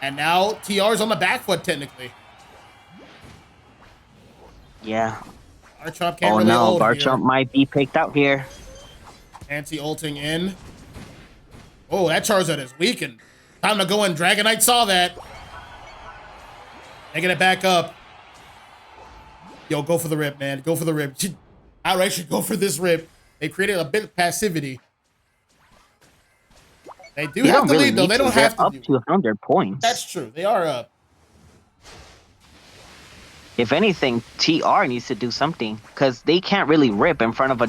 And now TR's on the back foot, technically. Yeah. Garchomp can't really hold Garchomp might be picked out here. Anti-ulting in. Oh, that Charizard is weakened. Time to go in. Dragonite saw that. Taking it back up. Yo, go for the rip, man. Go for the rip. Outright should go for this rip. They created a bit of passivity. They do have to lead, though. They don't have to. Up to 100 points. That's true. They are up. If anything, TR needs to do something because they can't really rip in front of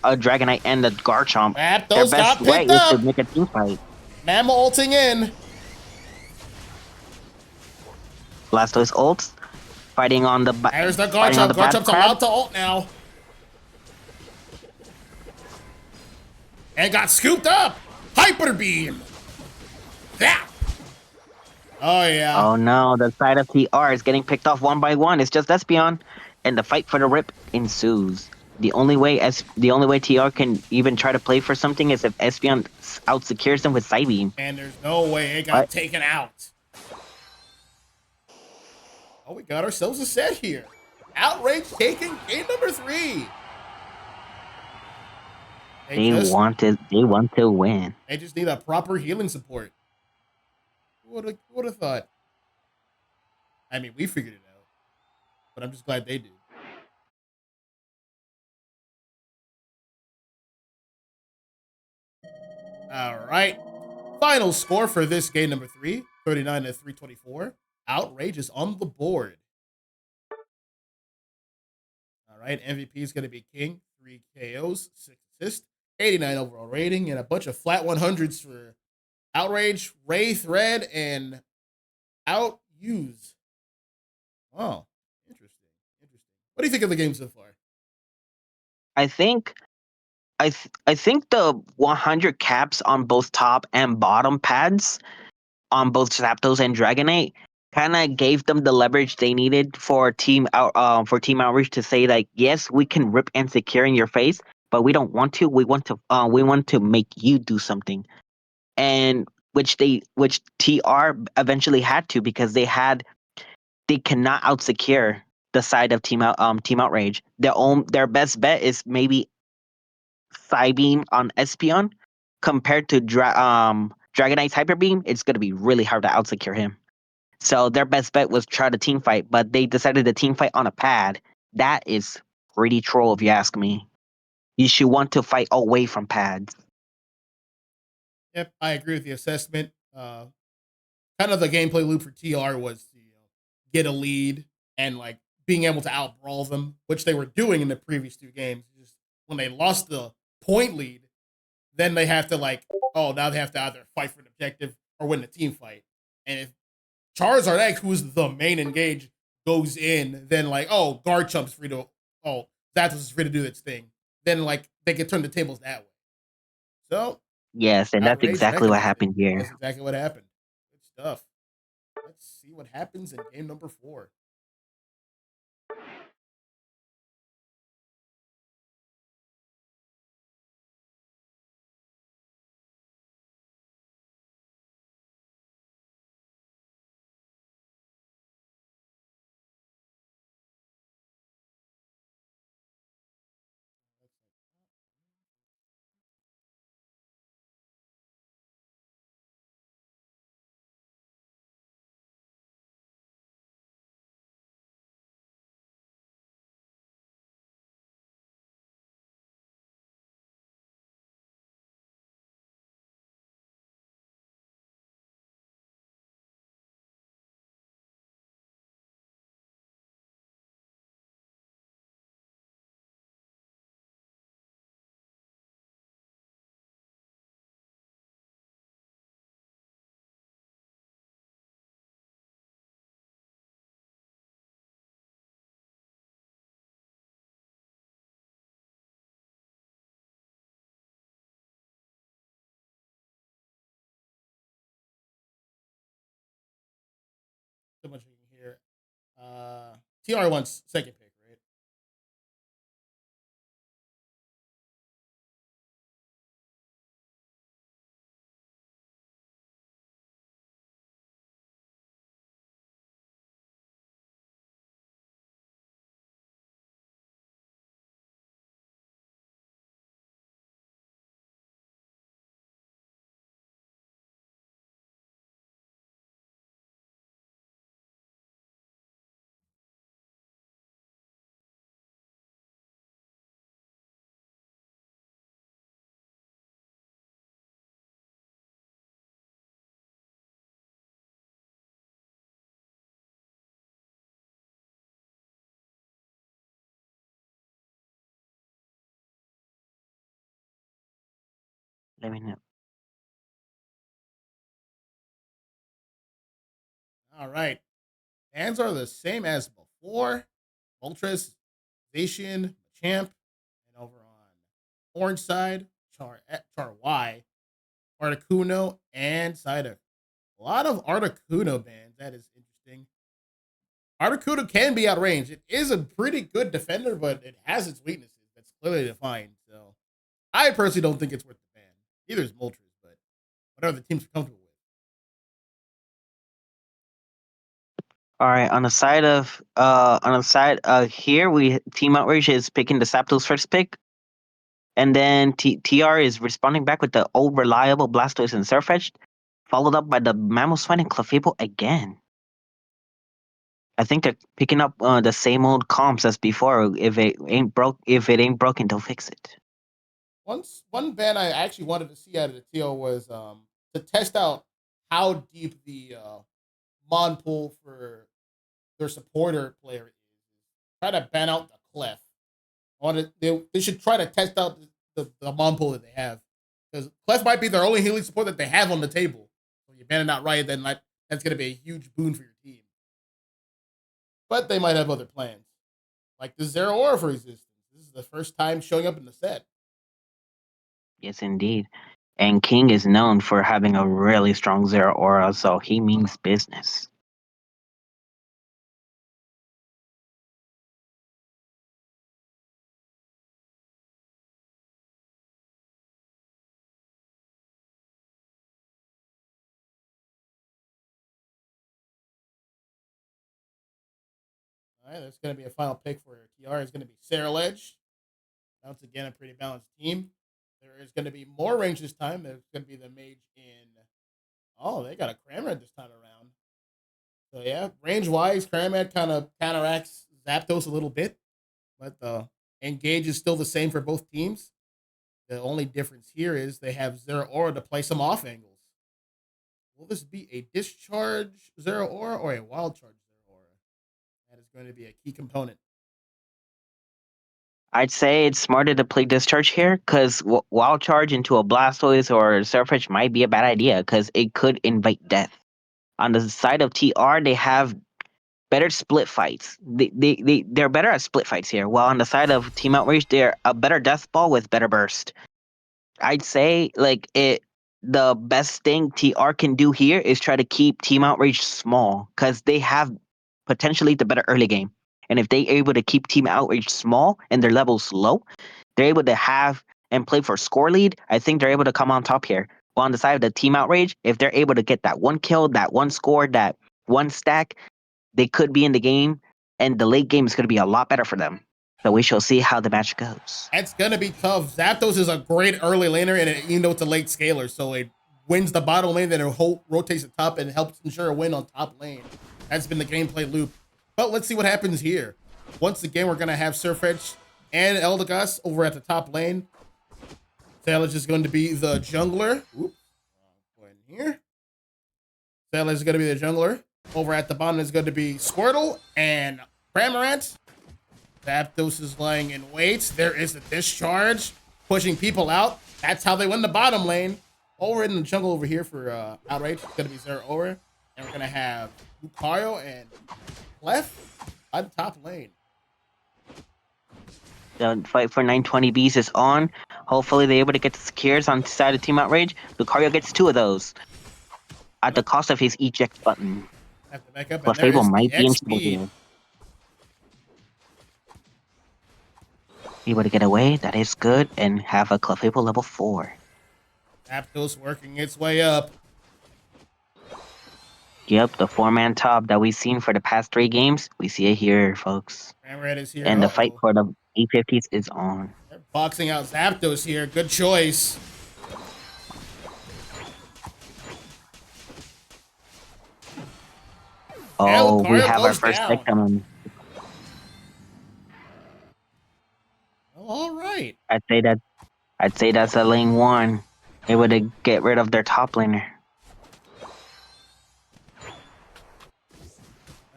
a Dragonite and a Garchomp. Their best way is to make a team fight. Mamma ulting in. Blastoise ults. Fighting on the back. There's the Garchomp. Garchomp's allowed to ult now. And got scooped up. Hyper Beam. Zap. Oh, yeah. Oh, no. The side of TR is getting picked off one by one. It's just Espeon. And the fight for the rip ensues. The only way TR can even try to play for something is if Espeon out-secures them with Psybeam. And there's no way it got taken out. Oh, we got ourselves a set here. Outrage taking game number 3. They want to win. They just need a proper healing support. Who would have thought? I mean, we figured it out. But I'm just glad they did. All right. Final score for this game number 3, 39 to 324. Outrage is on the board. All right. MVP is going to be King. 3 KOs, 6 assists, 89 overall rating, and a bunch of flat 100s for Outrage, Wraith, Red, and Outuse. Wow. Interesting. What do you think of the game so far? I think the 100 caps on both top and bottom pads on both Zapdos and Dragonite kind of gave them the leverage they needed for Team Outreach to say like, yes, we can rip and secure in your face, but we don't want to. We want to make you do something, and which TR eventually had to because they cannot out secure the side of Team Outrage. Their best bet is maybe Psybeam on Espeon compared to Dragonite's Hyper Beam. It's gonna be really hard to out secure him. So their best bet was try to team fight, but they decided to team fight on a pad. That is pretty troll if you ask me. You should want to fight away from pads. Yep, I agree with the assessment. Kind of the gameplay loop for TR was to get a lead and like being able to outbrawl them, which they were doing in the previous two games. Just when they lost the point lead, then they have to like, oh, now they have to either fight for an objective or win the team fight. And if Charizard X, who's the main engage, goes in, then like, oh, Garchomp's free to, oh, Zapdos is free to do its thing. Then like they can turn the tables that way. So Yes, and that's Outrage exactly second what best pick. happened here. That's exactly what happened. Good stuff. Let's see what happens in game number 4. So much we can hear. TR wants second pick, right? Let me know. All right. Hands are the same as before. Ultras, Zacian, Champ, and over on orange side, Char Y, Articuno, and Cider. A lot of Articuno bands. That is interesting. Articuno can be outranged. It is a pretty good defender, but it has its weaknesses. That's clearly defined. So I personally don't think it's worth the ban. Neither is Moltres, but whatever the teams are comfortable with. All right, on the side here, we Team Outrage is picking the Zapdos first pick, and then TR is responding back with the old reliable Blastoise and Surfetch'd, followed up by the Mamoswine and Clefable again. I think they're picking up the same old comps as before. If it ain't broken, they'll fix it. One ban I actually wanted to see out of the TO was to test out how deep the Mon pool for their supporter player is. Try to ban out the Clef. They should try to test out the Mon pool that they have. Because Clef might be their only healing support that they have on the table. So you ban it out right, then like, that's going to be a huge boon for your team. But they might have other plans. Like the Zero Aura for Resistance. This is the first time showing up in the set. Yes, indeed. And King is known for having a really strong Zero Aura, so he means business. All right, that's going to be a final pick for TR. It's going to be Sarah Ledge. Once again, a pretty balanced team. There is going to be more range this time. There's going to be the mage in. Oh, they got a Cramorant this time around. So yeah, range wise, Cramorant kind of counteracts Zapdos a little bit, but the engage is still the same for both teams. The only difference here is they have Zero Aura to play some off angles. Will this be a Discharge Zero Aura or a Wild Charge Zero Aura? That is going to be a key component. I'd say it's smarter to play Discharge here because Wild Charge into a Blastoise or Surfetch might be a bad idea because it could invite death. On the side of TR, they have better split fights. They're better at split fights here. While on the side of Team Outrage, they're a better Death Ball with better burst. I'd say the best thing TR can do here is try to keep Team Outrage small because they have potentially the better early game. And if they're able to keep Team Outrage small and their levels low, they're able to have and play for score lead. I think they're able to come on top here. While on the side of the Team Outrage, if they're able to get that one kill, that one score, that one stack, they could be in the game, and the late game is going to be a lot better for them. So we shall see how the match goes. It's going to be tough. Zapdos is a great early laner, and it's a late scaler, so it wins the bottom lane, then it rotates the top and helps ensure a win on top lane. That's been the gameplay loop. But let's see what happens here. Once again, we're going to have Surfetch and Eldegoss over at the top lane. Salage is going to be the jungler. Oops. Go in here. Salage is going to be the jungler. Over at the bottom is going to be Squirtle and Cramorant. Zapdos is lying in wait. There is a Discharge, pushing people out. That's how they win the bottom lane. Over in the jungle over here for Outrage, it's going to be Zero Aura. And we're going to have Lucario and Clef on the top lane. The fight for 920Bs is on. Hopefully they're able to get the secures on the side of Team Outrage. Lucario gets 2 of those at the cost of his eject button. Have to back up. Clefable might be in trouble here. Able to get away, that is good, and have a Clefable level 4. Zapdos working its way up. Yep, the 4-man top that we've seen for the past 3 games, we see it here, folks. Cramorant is here. And the fight for the 850s is on. They're boxing out Zapdos here. Good choice. Oh, we have our first victim. All right. I'd say that's a lane 1. Able to get rid of their top laner.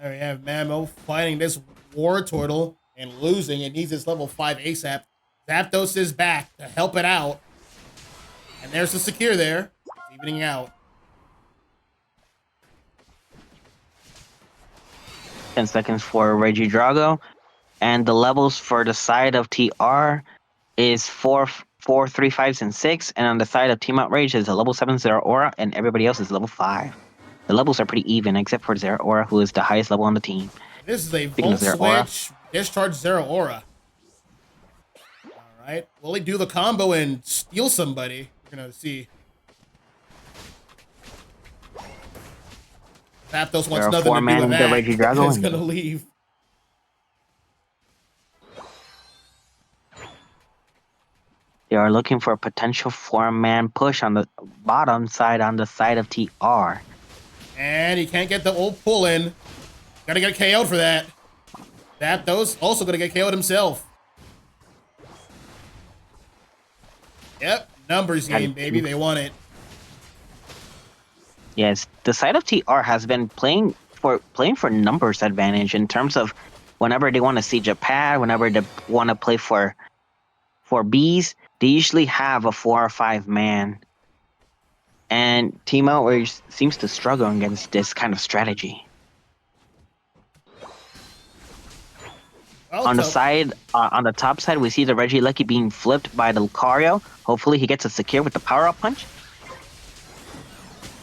There we have Mamo fighting this War Turtle and losing. It needs its level 5 ASAP. Zapdos is back to help it out. And there's the secure there. It's evening out. 10 seconds for Regidrago. And the levels for the side of TR is 4, 3, 5s, and 6. And on the side of Team Outrage is a level 7 Zero Aura, and everybody else is level 5. The levels are pretty even, except for Zero Aura, who is the highest level on the team. This is a Volt Switch, Discharge Zero Aura. All right. Will he do the combo and steal somebody? We're going to see. Zapdos wants nothing to do with that. He's going to leave. They are looking for a potential 4-man push on the bottom side, on the side of TR. And he can't get the old pull in. Gotta get KO'd for that. Zapdos also gonna get KO'd himself. Yep, numbers game, baby. They want it. Yes, the side of TR has been playing for numbers advantage in terms of whenever they want to siege a pad, whenever they want to play for Bs, they usually have a 4 or 5 man. And Team Outrage seems to struggle against this kind of strategy. On the side, on the top side, we see the Regieleki being flipped by the Lucario. Hopefully he gets a secure with the power-up punch.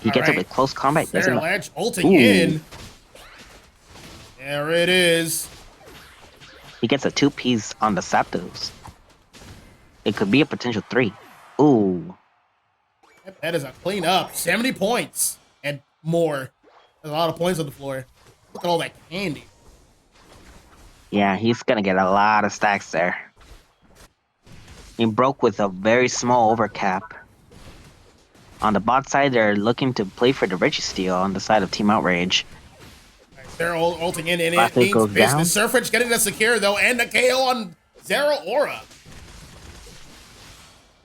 He gets it with close combat. Ledge ulting in. There it is. He gets a 2-piece on the Zapdos. It could be a potential 3. Ooh. That is a clean up. 70 points and more. There's a lot of points on the floor. Look at all that candy. Yeah, he's going to get a lot of stacks there. He broke with a very small overcap. On the bot side, they're looking to play for the Registeel on the side of Team Outrage. They're all ulting in, and it means business. Surfetch getting the secure, though, and the KO on Zero Aura.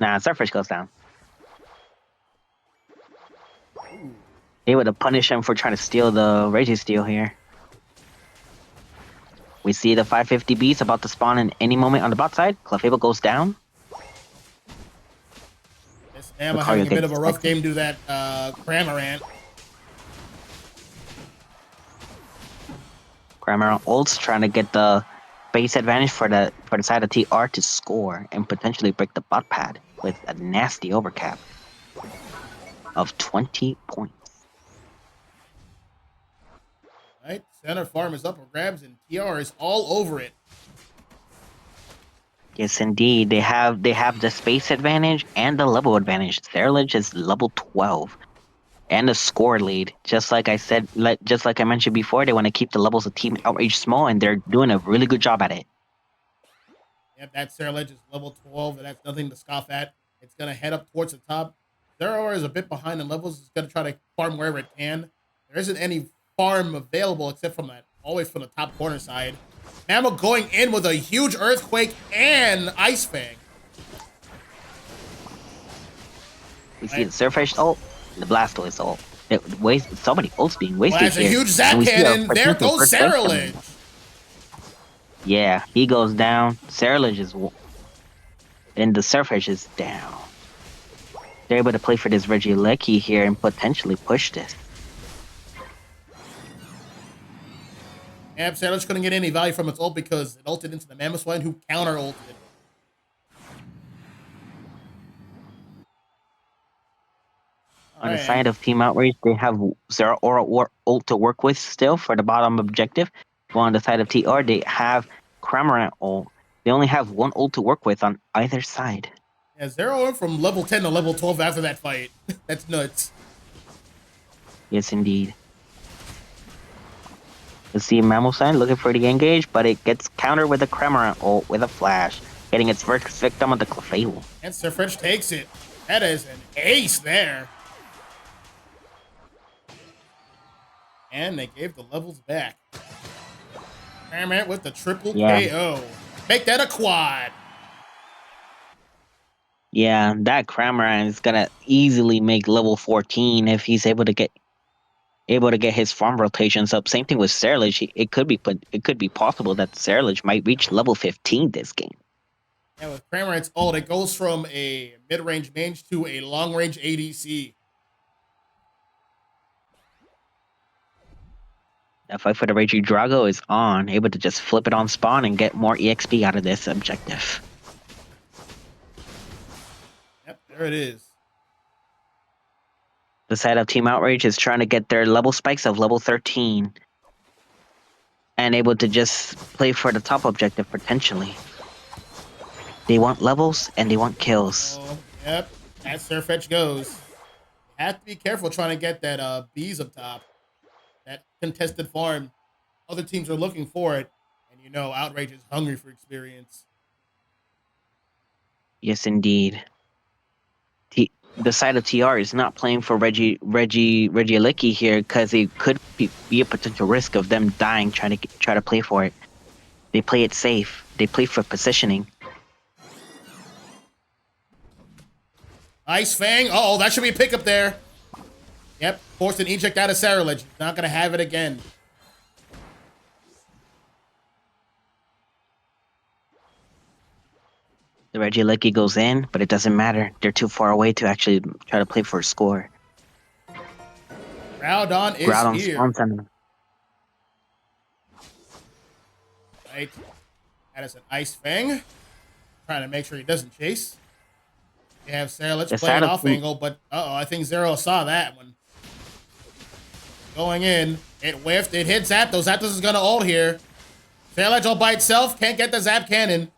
Nah, Surfers goes down. Ooh. Able to punish him for trying to steal the Registeel here. We see the 550 beast about to spawn in any moment on the bot side. Clefable goes down. This Emma having a bit of a rough game to that Cramorant. Cramorant ults trying to get the base advantage for the side of TR to score and potentially break the bot pad with a nasty overcap of 20 points. Right, center farm is up for grabs, and TR is all over it. Yes, indeed. They have the space advantage and the level advantage. Serlich is level 12 and a score lead. Just like I said, just like I mentioned before, they want to keep the levels of Team Outrage small, and they're doing a really good job at it. Yep, that Serlich is level 12, and that's nothing to scoff at. It's going to head up towards the top. Zero is a bit behind in levels. It's going to try to farm wherever it can. There isn't any farm available except from that, always from the top corner side. Mammal going in with a huge Earthquake and Ice Fang. We see the Surface ult, the Blastoise ult. So many ults being wasted Well, that's a here. huge Zap Cannon. There goes Serlich. Yeah, he goes down. Serlich is... And the Surface is down. They're able to play for this Regieleki here and potentially push this. Yep, Serlich couldn't get any value from its ult because it ulted into the Mamoswine, who counter-ulted it. On the side of Team Outrage, they have Zero Aura ult to work with still for the bottom objective. While on the side of TR, they have Cramorant ult. They only have one ult to work with on either side. Yeah, Zero went from level 10 to level 12 after that fight. That's nuts. Yes, indeed. Let's see Mamoswine looking for the engage, but it gets countered with a Cramorant ult with a flash, getting its first victim on the Clefable. And Surfetch takes it. That is an ace there. And they gave the levels back. Cramorant with the triple KO. Make that a quad. Yeah, that Cramorant is gonna easily make level 14 if he's able to get his farm rotations up. Same thing with Serlich. It could be possible that Serlich might reach level 15 this game. Yeah, with Cramorant's ult, it goes from a mid-range mage to a long-range ADC. That fight for the Regidrago is on, able to just flip it on spawn and get more EXP out of this objective. Yep, there it is. The side of Team Outrage is trying to get their level spikes of level 13 and able to just play for the top objective potentially. They want levels and they want kills. Oh, yep, as Surfetch goes. You have to be careful trying to get that bees up top. That contested farm. Other teams are looking for it. And you know Outrage is hungry for experience. Yes, indeed. The side of TR is not playing for Regieleki here because it could be a potential risk of them dying trying to play for it. They play it safe. They play for positioning. Ice Fang. Oh, that should be a pickup there. Yep, forced an eject out of Serlich. Not going to have it again. The Regieleki goes in, but it doesn't matter. They're too far away to actually try to play for a score. Groudon is here. Right. That is an Ice Fang. Trying to make sure he doesn't chase. You have Serlich playing off angle, but I think Zero saw that one. Going in. It whiffed. It hit Zapdos. Zapdos is going to ult here. Serlich all by itself. Can't get the Zap Cannon.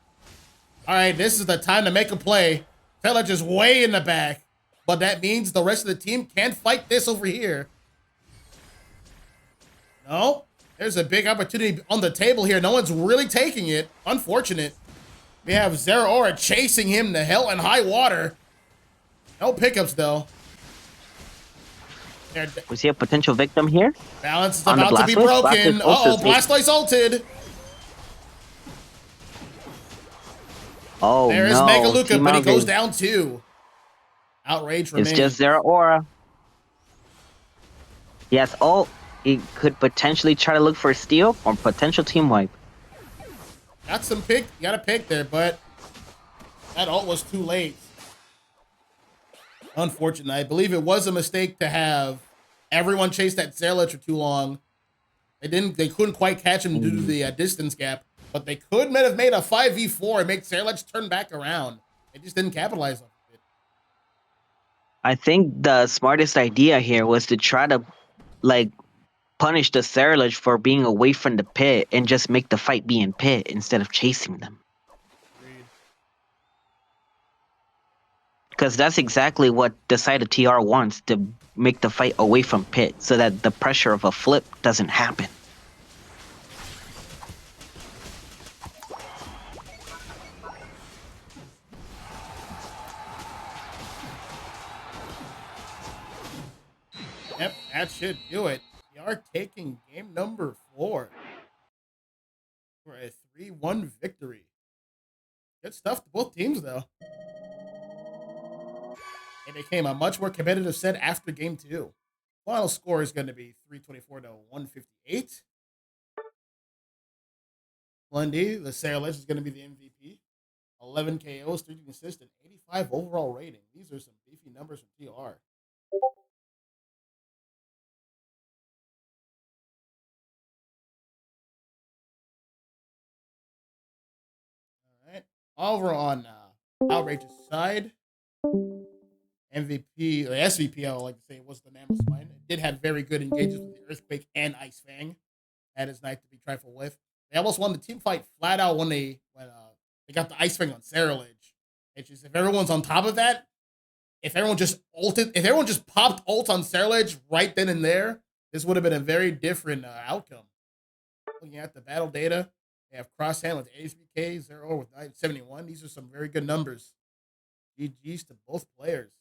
All right, this is the time to make a play. Serlich is way in the back. But that means the rest of the team can't fight this over here. No. There's a big opportunity on the table here. No one's really taking it. Unfortunate. We have Zero Aura chasing him to hell and high water. No pickups, though. We see a potential victim here. Balance is about to be broken. Uh-oh, Blastoise ulted. Oh There is no, Megaluca, Team but he goes Algae. down too. Outrage It's remains. just their aura. Yes, oh, he could potentially try to look for a steal or potential team wipe. Got some pick. You got a pick there, but that ult was too late. Unfortunate. I believe it was a mistake to have everyone chase that Zerlich for too long. They couldn't quite catch him due to the distance gap, but they could have made a 5v4 and make Zerlich turn back around. They just didn't capitalize on it. I think the smartest idea here was to try to like punish the Cerulege for being away from the pit and just make the fight be in pit instead of chasing them. Agreed. Because that's exactly what the side of TR wants, to make the fight away from pit so that the pressure of a flip doesn't happen. Yep, that should do it. We are taking game number 4 for a 3-1 victory. Good stuff to both teams, though. It became a much more competitive set after game 2. Final score is going to be 324 to 158. Lundy, the Cerulege, is going to be the MVP. 11 KOs, 13 assists, and 85 overall rating. These are some beefy numbers from TR. All right. Over on Outrage's side, MVP, or SVP, I would like to say, was the Mammoth Spine. It did have very good engagements with the Earthquake and Ice Fang. That is nice to be trifled with. They almost won the team fight flat out when they got the Ice Fang on Cerulege. It's just if everyone's on top of that, if everyone just popped ult on Cerulege right then and there, this would have been a very different outcome. Looking at the battle data, they have Crosshand with 83k, Zero with 971. These are some very good numbers. GG's to both players.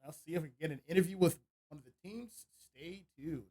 I'll see if we can get an interview with one of the teams. Stay tuned.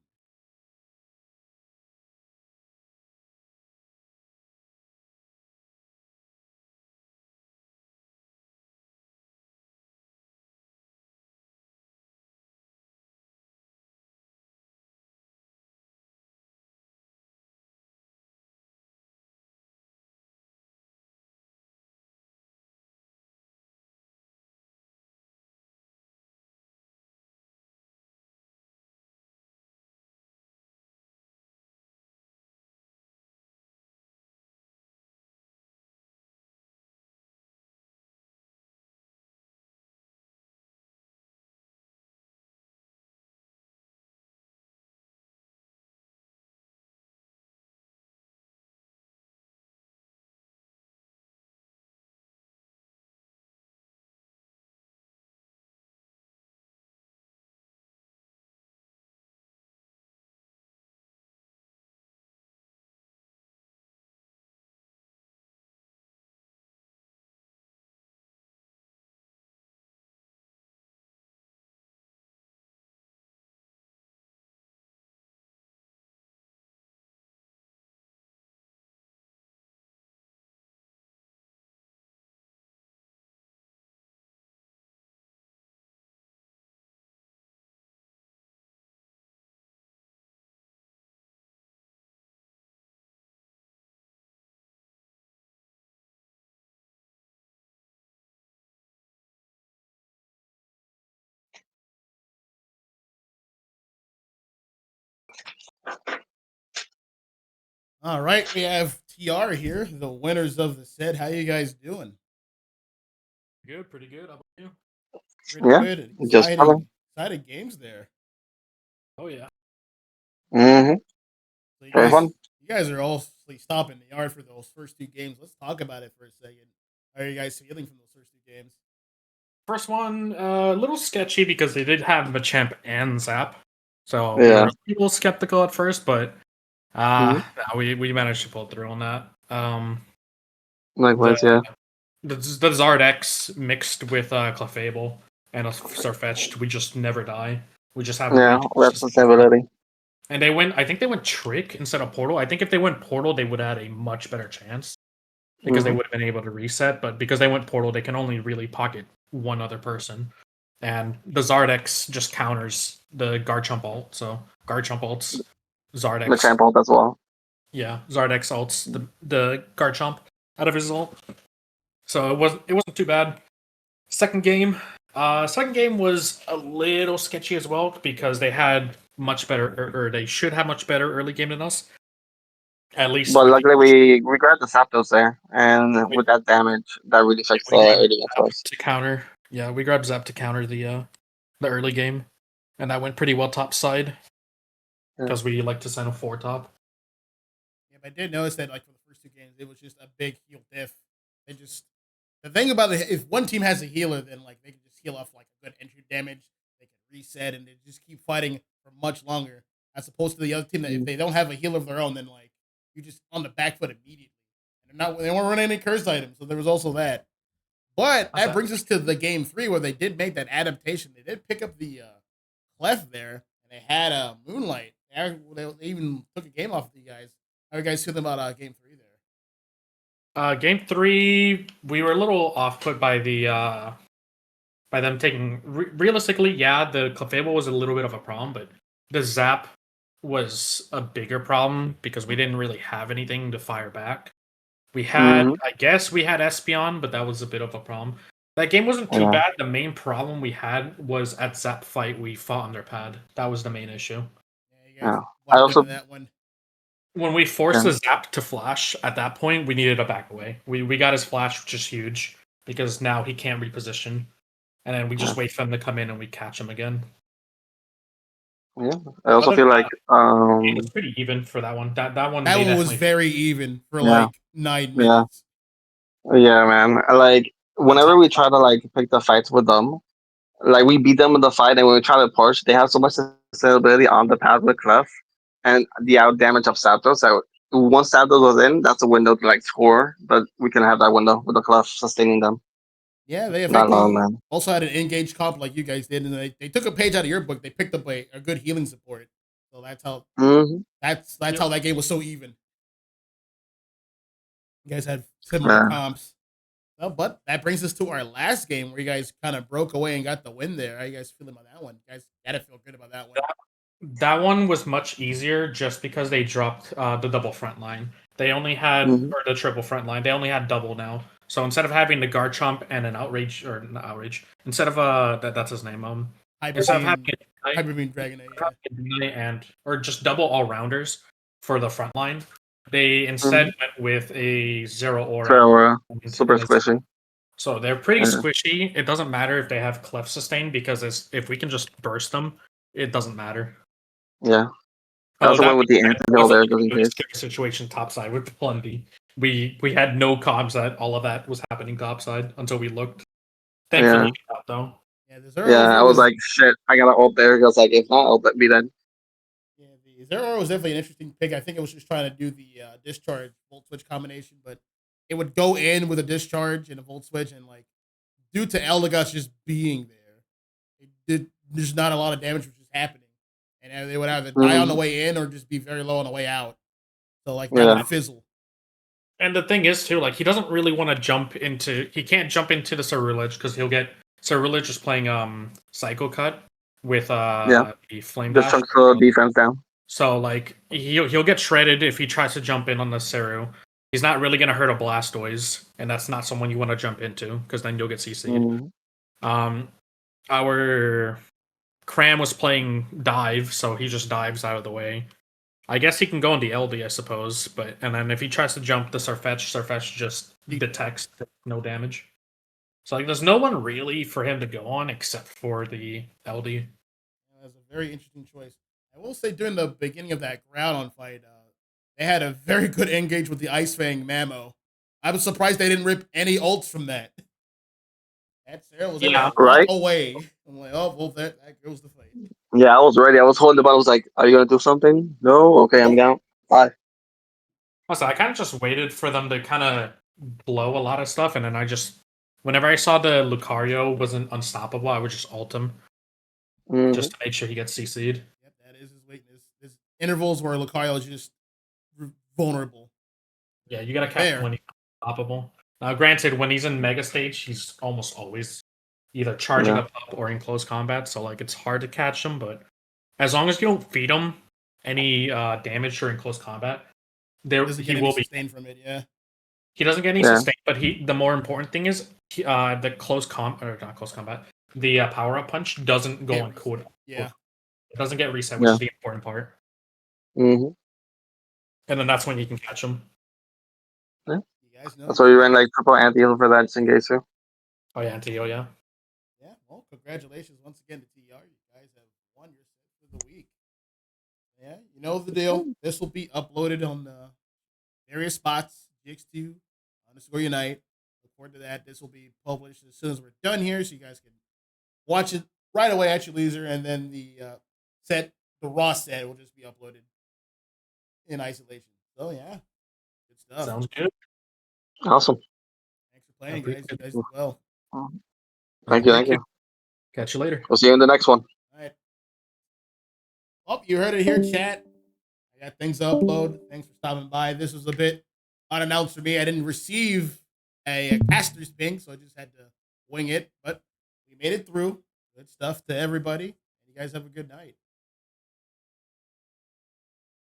All right, we have TR here, the winners of the set. How you guys doing? Good, pretty good. How about you? Pretty Yeah, good. just Exciting, exciting games there. Oh yeah. Mm-hmm. So Very fun. you guys are all stopping the yard for those first 2 games. Let's talk about it for a second. How are you guys feeling from those first 2 games? First one, a little sketchy because they did have Machamp and Zap, so we Yeah. were a little skeptical at first, but Mhm. we managed to pull through on that. Likewise, The yeah. the Zardex mixed with Clefable and a Starfetch'd, we just never die. We just have Yeah, way too much that's to the say for it. stability. And they went. I think they went Trick instead of Portal. I think if they went Portal, they would have had a much better chance. because they would have been able to reset. But because they went portal, they can only really pocket one other person. And the Zardex just counters the Garchomp ult. So Garchomp ults Zardex. Machamp ult as well. Yeah, Zardex ults the Garchomp out of his ult. So it wasn't too bad. Second game was a little sketchy as well because they had much better, or they should have much better early game than us. At least, But luckily we grabbed the Zapdos there, and with that damage, that really fixed the early game for us. To counter. Yeah, we grabbed Zap to counter the early game, and that went pretty well top side because we like to send a 4 top. Yeah, but I did notice that like for the first 2 games, it was just a big heal diff. The thing about if one team has a healer, then like they can just heal off like a good entry damage. They can reset and they just keep fighting for much longer, as opposed to the other team that if they don't have a healer of their own, then like you just on the back foot immediately. And they weren't running any cursed items, so there was also that. But that brings us to the game 3 where they did make that adaptation. They did pick up the Clef there, and they had a Moonlight. They even took a game off of you guys. How are you guys feeling about game 3 there? Game 3, we were a little off put by by them taking. Realistically, yeah, the Clefable was a little bit of a problem, but the Zap was a bigger problem because we didn't really have anything to fire back. We had, I guess, we had Espeon, but that was a bit of a problem. That game wasn't too bad. The main problem we had was at Zap fight we fought on their pad. That was the main issue. Yeah, I also that one. When we forced the Zap to flash, at that point, we needed a back away. We got his flash, which is huge, because now he can't reposition. And then we just wait for him to come in and we catch him again. Yeah, I also feel like... it was pretty even for that one. That one was very even for like 9 minutes. Yeah, man. Like, whenever we try to like pick the fights with them, like we beat them in the fight, and when we try to push, they have so much sustainability on the path with Clef and the out damage of Zapdos. So once Zapdos was in, that's a window to like score, but we can have that window with the Clef sustaining them. Yeah, they also had an engaged comp like you guys did, and they took a page out of your book. They picked up a good healing support, so that's how that's how that game was so even. You guys had similar comps. Well, but that brings us to our last game where you guys kind of broke away and got the win there. How you guys feeling about that one? You guys gotta feel good about that one. That one was much easier just because they dropped the double front line. They only had, or the triple front line, they only had double now. So instead of having the Garchomp and an Outrage, or not Outrage, instead of that's his name, instead of having Hyperbeam Dragonite, or just double all rounders for the front line, they instead went with a Zero Aura. Super squishy. So they're pretty squishy. It doesn't matter if they have Clef Sustain because if we can just burst them, it doesn't matter. Yeah. I also went with the anti-heal there just in case. Situation topside with Plundi. We had no comms that all of that was happening topside until we looked. Thankfully, we got though. Yeah, I was like, shit, I got to ult there. Because like, if not, I'll be dead. Yeah, the Zero was definitely an interesting pick. I think it was just trying to do the discharge volt switch combination, but it would go in with a discharge and a volt switch, and like due to Eldegoss just being there, there's not a lot of damage which is happening, and they would either die on the way in or just be very low on the way out. So like that would fizzle. And the thing is too, like he doesn't really want to he can't jump into the Ceruledge because he'll get Ceruledge is playing Psycho Cut with the Flame Dash. Just chunks the defense down. So like he'll get shredded if he tries to jump in on the Ceru. He's not really gonna hurt a Blastoise, and that's not someone you want to jump into because then you'll get CC'd. Our Cram was playing Dive, so he just dives out of the way. I guess he can go on the LD, I suppose, and then if he tries to jump the Surfetch just detects no damage. So like, there's no one really for him to go on except for the LD. That's a very interesting choice. I will say during the beginning of that Groudon fight, they had a very good engage with the Ice Fang Mamo. I was surprised they didn't rip any ults from that. That Sarah was away. I'm like, oh, well, that goes the fight. Yeah, I was ready. I was holding the button. I was like, are you going to do something? No? Okay, I'm down. Bye. Also, I kind of just waited for them to kind of blow a lot of stuff, and then whenever I saw the Lucario wasn't unstoppable, I would just ult him. Just to make sure he gets CC'd. Yep, that is his weakness. There's intervals where Lucario is just vulnerable. Yeah, you gotta catch him when he unstoppable. Now, granted, when he's in Mega Stage, he's almost always either charging up or in close combat, so like it's hard to catch him. But as long as you don't feed him any damage during close combat, Doesn't he get will any be. sustain from it. Yeah. He doesn't get any Yeah. sustain, but the more important thing is the not close combat. The power up punch doesn't go Get on reset. cooldown. Yeah. It doesn't get reset, which Yeah. is the important part. hmm And then that's when you can catch him. You guys know. That's why we ran like triple anti-heal for that Sengetsu. Oh yeah, Anti-heal, yeah. Yeah. Well, congratulations once again to TR. You guys have won your set for the week. Yeah. You know the deal. This will be uploaded on various spots. GX2_Unite. Look forward to that. This will be published as soon as we're done here, so you guys can watch it right away at your leisure, and then the raw set will just be uploaded in isolation. So yeah, good stuff. Sounds good. Awesome. Thanks for playing, guys. You guys did well. Thank you. Catch you later. We'll see you in the next one. All right. Oh, you heard it here, chat. I got things to upload. Thanks for stopping by. This was a bit unannounced for me. I didn't receive a caster's ping, so I just had to wing it. But we made it through. Good stuff to everybody. You guys have a good night.